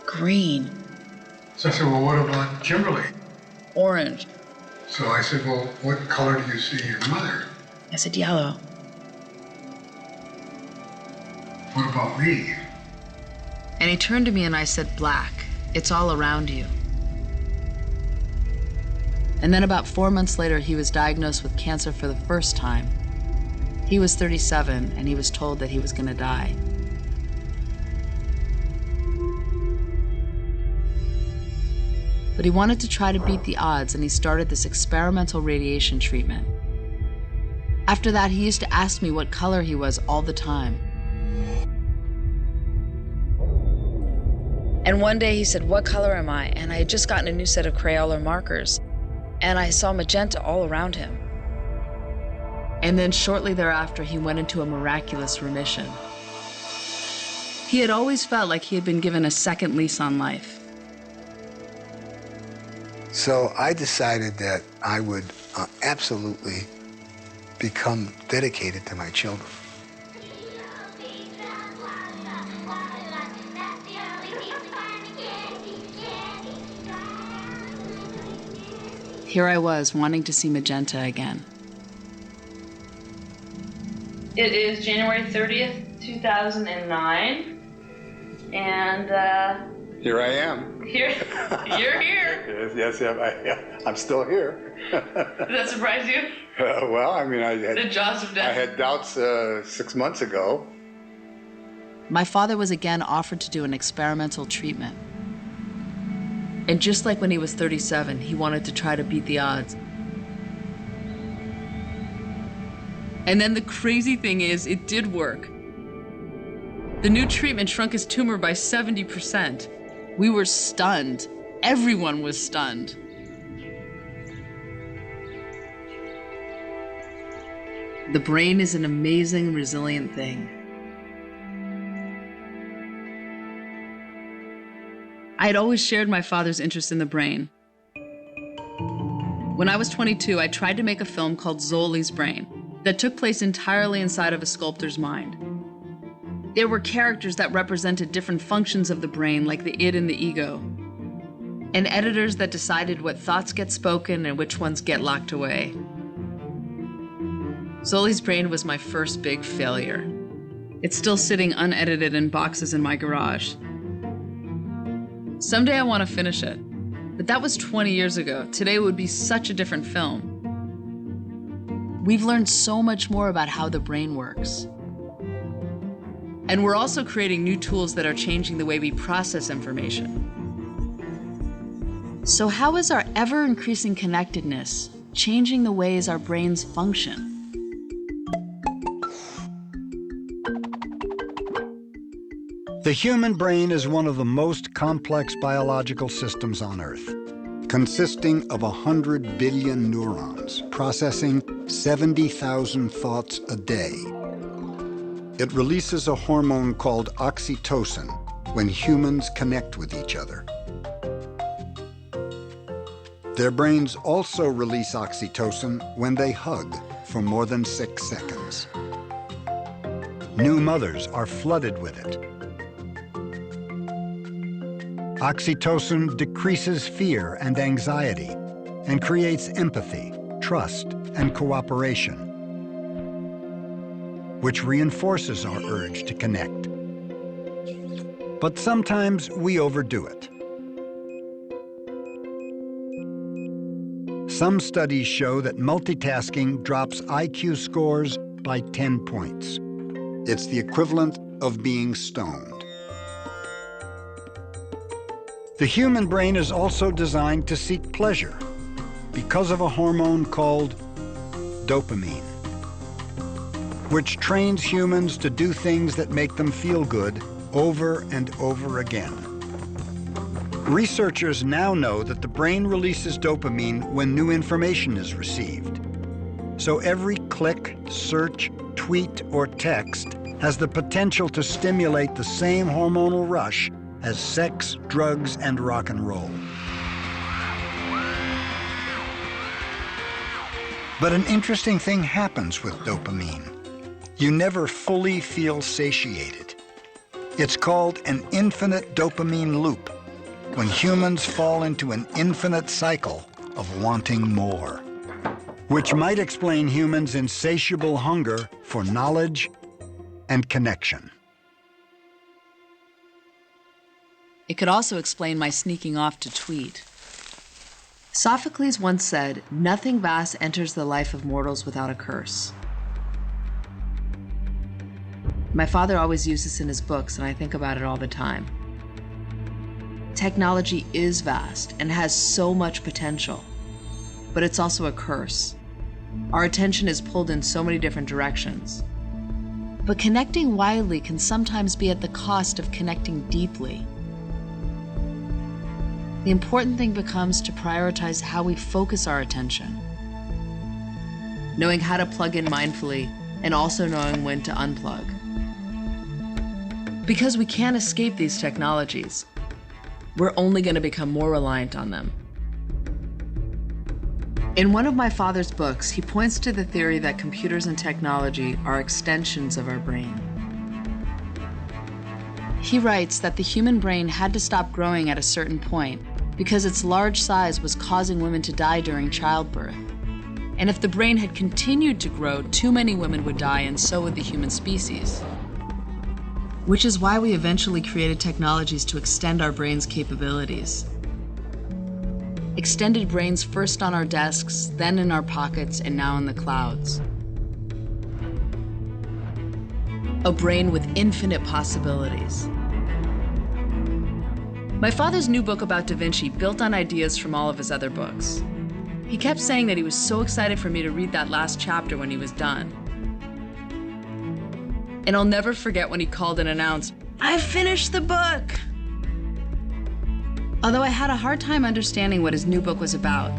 Green. So I said, "Well, what about Kimberly?" Orange. So I said, "Well, what color do you see your mother?" I said, "Yellow." "What about me?" And he turned to me and I said, "Black. It's all around you." And then about 4 months later, he was diagnosed with cancer for the first time. He was 37, and he was told that he was going to die. But he wanted to try to beat the odds, and he started this experimental radiation treatment. After that, he used to ask me what color he was all the time. And one day he said, "What color am I?" And I had just gotten a new set of Crayola markers, and I saw magenta all around him. And then shortly thereafter, he went into a miraculous remission. He had always felt like he had been given a second lease on life. So I decided that I would absolutely become dedicated to my children. Here I was, wanting to see magenta again. It is January 30th, 2009, and Here I am. you're here. Yes, I'm still here. Does that surprise you? Well, I mean, I had The jaws of death. I had doubts 6 months ago. My father was again offered to do an experimental treatment. And just like when he was 37, he wanted to try to beat the odds. And then the crazy thing is, it did work. The new treatment shrunk his tumor by 70%. We were stunned. Everyone was stunned. The brain is an amazing, resilient thing. I had always shared my father's interest in the brain. When I was 22, I tried to make a film called Zoli's Brain that took place entirely inside of a sculptor's mind. There were characters that represented different functions of the brain, like the id and the ego, and editors that decided what thoughts get spoken and which ones get locked away. Zoli's Brain was my first big failure. It's still sitting unedited in boxes in my garage. Someday I want to finish it, but that was 20 years ago. Today it would be such a different film. We've learned so much more about how the brain works. And we're also creating new tools that are changing the way we process information. So how is our ever-increasing connectedness changing the ways our brains function? The human brain is one of the most complex biological systems on Earth, consisting of 100 billion neurons, processing 70,000 thoughts a day. It releases a hormone called oxytocin when humans connect with each other. Their brains also release oxytocin when they hug for more than 6 seconds. New mothers are flooded with it. Oxytocin decreases fear and anxiety and creates empathy, trust, and cooperation, which reinforces our urge to connect. But sometimes we overdo it. Some studies show that multitasking drops IQ scores by 10 points. It's the equivalent of being stoned. The human brain is also designed to seek pleasure because of a hormone called dopamine, which trains humans to do things that make them feel good over and over again. Researchers now know that the brain releases dopamine when new information is received. So every click, search, tweet, or text has the potential to stimulate the same hormonal rush as sex, drugs, and rock and roll. But an interesting thing happens with dopamine. You never fully feel satiated. It's called an infinite dopamine loop, when humans fall into an infinite cycle of wanting more, which might explain humans' insatiable hunger for knowledge and connection. It could also explain my sneaking off to tweet. Sophocles once said, "Nothing vast enters the life of mortals without a curse." My father always used this in his books, and I think about it all the time. Technology is vast and has so much potential, but it's also a curse. Our attention is pulled in so many different directions. But connecting widely can sometimes be at the cost of connecting deeply. The important thing becomes to prioritize how we focus our attention. Knowing how to plug in mindfully and also knowing when to unplug. Because we can't escape these technologies. We're only going to become more reliant on them. In one of my father's books, he points to the theory that computers and technology are extensions of our brain. He writes that the human brain had to stop growing at a certain point because its large size was causing women to die during childbirth. And if the brain had continued to grow, too many women would die, and so would the human species. Which is why we eventually created technologies to extend our brain's capabilities. Extended brains first on our desks, then in our pockets, and now in the clouds. A brain with infinite possibilities. My father's new book about Da Vinci built on ideas from all of his other books. He kept saying that he was so excited for me to read that last chapter when he was done. And I'll never forget when he called and announced, "I finished the book!" Although I had a hard time understanding what his new book was about,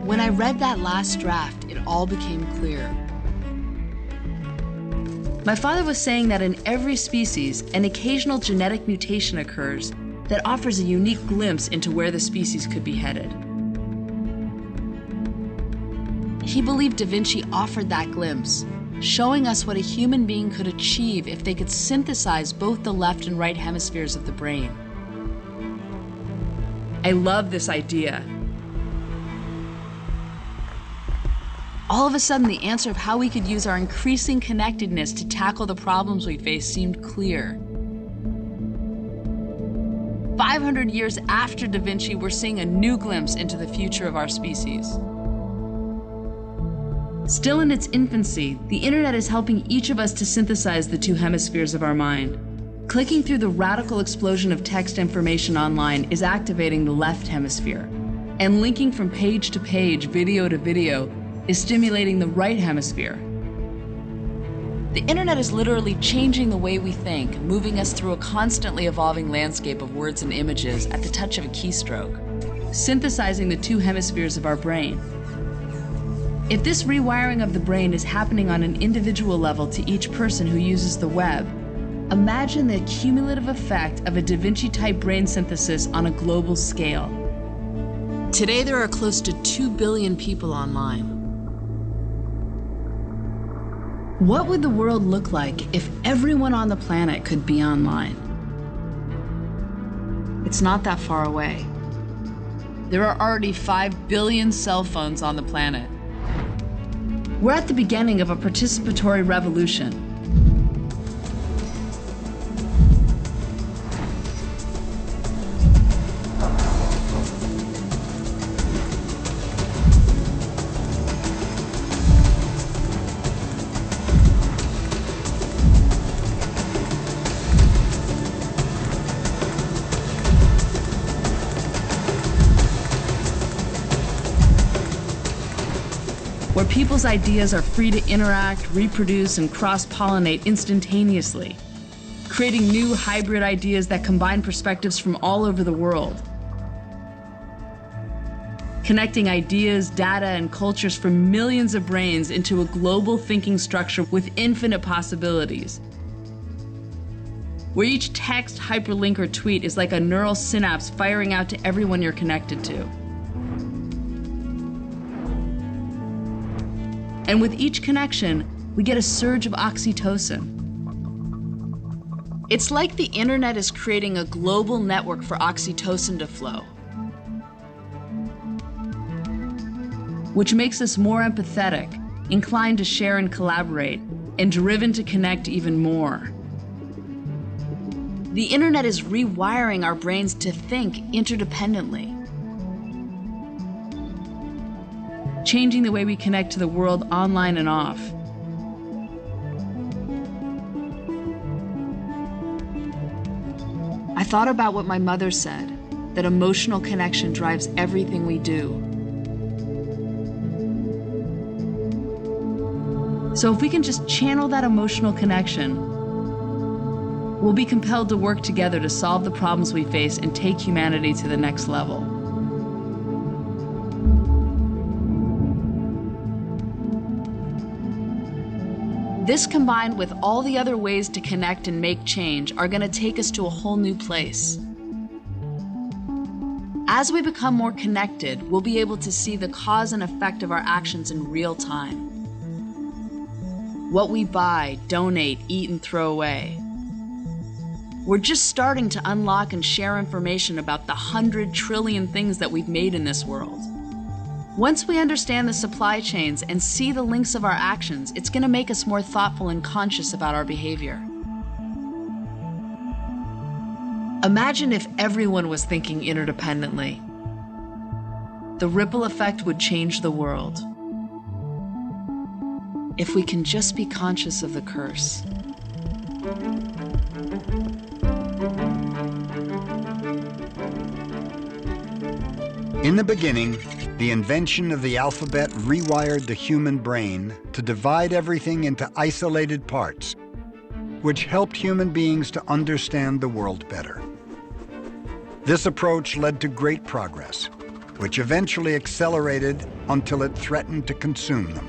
when I read that last draft, it all became clear. My father was saying that in every species, an occasional genetic mutation occurs that offers a unique glimpse into where the species could be headed. He believed Da Vinci offered that glimpse, showing us what a human being could achieve if they could synthesize both the left and right hemispheres of the brain. I love this idea. All of a sudden, the answer of how we could use our increasing connectedness to tackle the problems we face seemed clear. 500 years after Da Vinci, we're seeing a new glimpse into the future of our species. Still in its infancy, the internet is helping each of us to synthesize the two hemispheres of our mind. Clicking through the radical explosion of text information online is activating the left hemisphere, and linking from page to page, video to video, is stimulating the right hemisphere. The internet is literally changing the way we think, moving us through a constantly evolving landscape of words and images at the touch of a keystroke, synthesizing the two hemispheres of our brain. If this rewiring of the brain is happening on an individual level to each person who uses the web, imagine the cumulative effect of a Da Vinci-type brain synthesis on a global scale. Today, there are close to 2 billion people online. What would the world look like if everyone on the planet could be online? It's not that far away. There are already 5 billion cell phones on the planet. We're at the beginning of a participatory revolution. Where people's ideas are free to interact, reproduce, and cross-pollinate instantaneously, creating new hybrid ideas that combine perspectives from all over the world. Connecting ideas, data, and cultures from millions of brains into a global thinking structure with infinite possibilities. Where each text, hyperlink, or tweet is like a neural synapse firing out to everyone you're connected to. And with each connection, we get a surge of oxytocin. It's like the internet is creating a global network for oxytocin to flow, which makes us more empathetic, inclined to share and collaborate, and driven to connect even more. The internet is rewiring our brains to think interdependently, changing the way we connect to the world online and off. I thought about what my mother said, that emotional connection drives everything we do. So if we can just channel that emotional connection, we'll be compelled to work together to solve the problems we face and take humanity to the next level. This, combined with all the other ways to connect and make change, are going to take us to a whole new place. As we become more connected, we'll be able to see the cause and effect of our actions in real time. What we buy, donate, eat, and throw away. We're just starting to unlock and share information about the 100 trillion things that we've made in this world. Once we understand the supply chains and see the links of our actions, it's going to make us more thoughtful and conscious about our behavior. Imagine if everyone was thinking interdependently. The ripple effect would change the world. If we can just be conscious of the curse. In the beginning, the invention of the alphabet rewired the human brain to divide everything into isolated parts, which helped human beings to understand the world better. This approach led to great progress, which eventually accelerated until it threatened to consume them.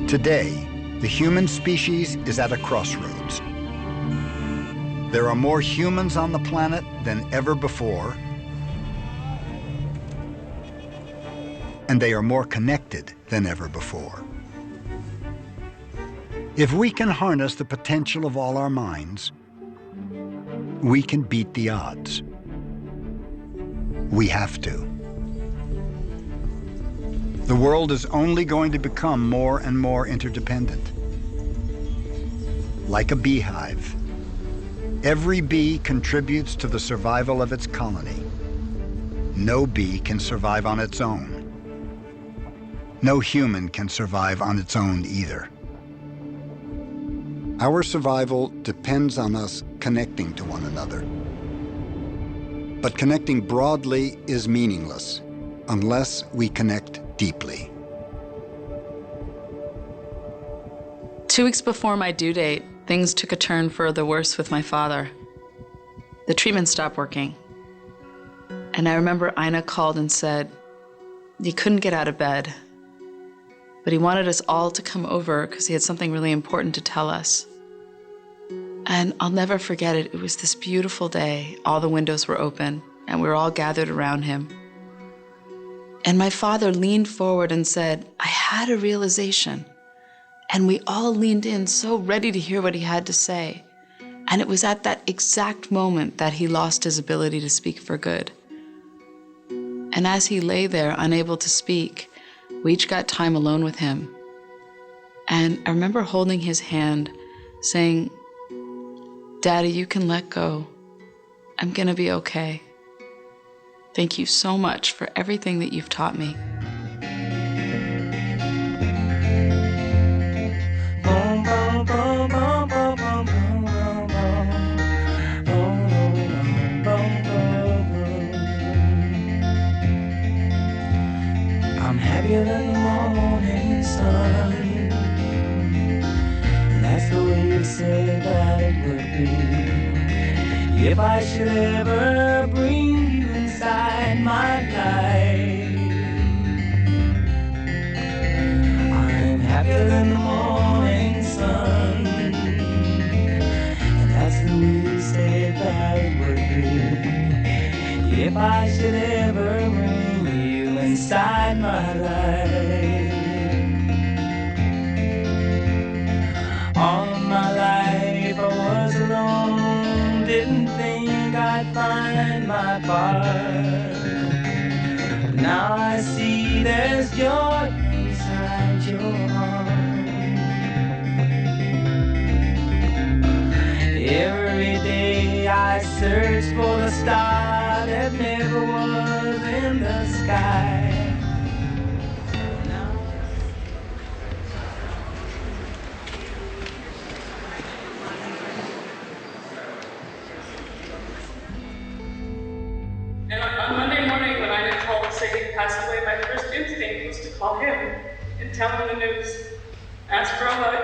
Today, the human species is at a crossroads. There are more humans on the planet than ever before, and they are more connected than ever before. If we can harness the potential of all our minds, we can beat the odds. We have to. The world is only going to become more and more interdependent. Like a beehive, every bee contributes to the survival of its colony. No bee can survive on its own. No human can survive on its own either. Our survival depends on us connecting to one another. But connecting broadly is meaningless unless we connect deeply. 2 weeks before my due date, things took a turn for the worse with my father. The treatment stopped working. And I remember Ina called and said he couldn't get out of bed, but he wanted us all to come over because he had something really important to tell us. And I'll never forget it. It was this beautiful day. All the windows were open, and we were all gathered around him. And my father leaned forward and said, I had a realization. And we all leaned in, so ready to hear what he had to say. And it was at that exact moment that he lost his ability to speak for good. And as he lay there, unable to speak, we each got time alone with him. And I remember holding his hand, saying, Daddy, you can let go. I'm gonna be okay. Thank you so much for everything that you've taught me. I'm happier than the morning sun. That's the way you said that it would be. If I should ever bring you inside my life, I'm happier than the morning sun. And that's the way you said that it would be. If I should ever bring you inside my life, all of my life I was alone, didn't think I'd find my part. Now I see there's joy inside your heart. Every day I search for the star that never was in the sky. And on Monday morning, when I got called to say he passed away, my first instinct was to call him and tell him the news. Ask for a hug.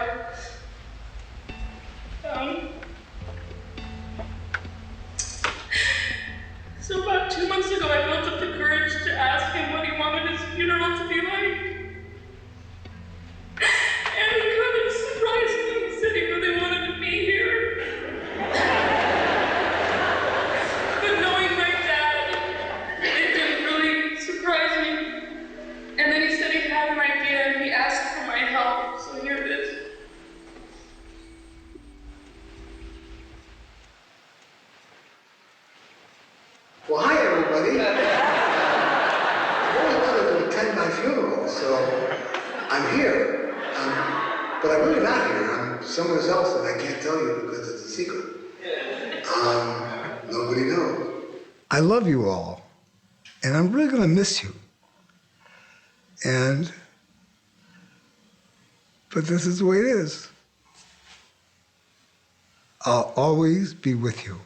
So about 2 months ago, I built up the courage to ask him what he wanted his funeral to be like. And he kind of surprised me. He said he really wanted to be here. But knowing my dad, it didn't really surprise me. And then he said he had an idea and he asked for my help. So here it is. Well, hi, everybody. I really wanted to attend my funeral, so I'm here. But I'm really not here. I'm somewhere else that I can't tell you because it's a secret. Nobody knows. I love you all, and I'm really going to miss you. But this is the way it is. I'll always be with you.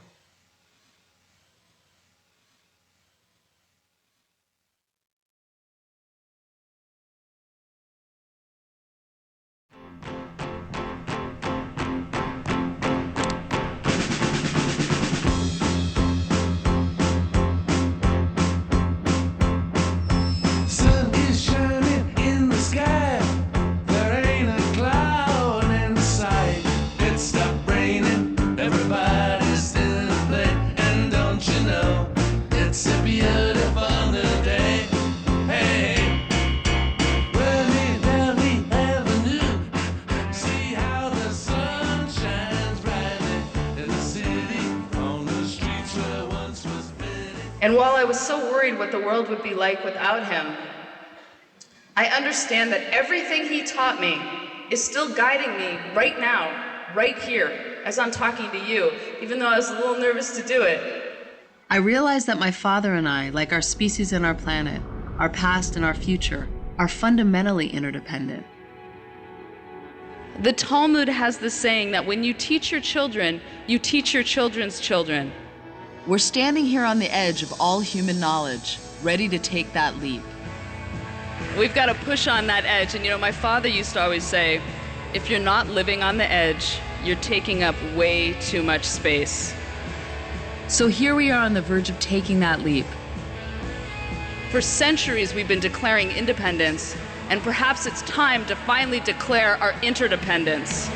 And while I was so worried what the world would be like without him, I understand that everything he taught me is still guiding me right now, right here, as I'm talking to you, even though I was a little nervous to do it. I realized that my father and I, like our species and our planet, our past and our future, are fundamentally interdependent. The Talmud has this saying that when you teach your children, you teach your children's children. We're standing here on the edge of all human knowledge, ready to take that leap. We've got to push on that edge. And my father used to always say, if you're not living on the edge, you're taking up way too much space. So here we are on the verge of taking that leap. For centuries, we've been declaring independence, and perhaps it's time to finally declare our interdependence.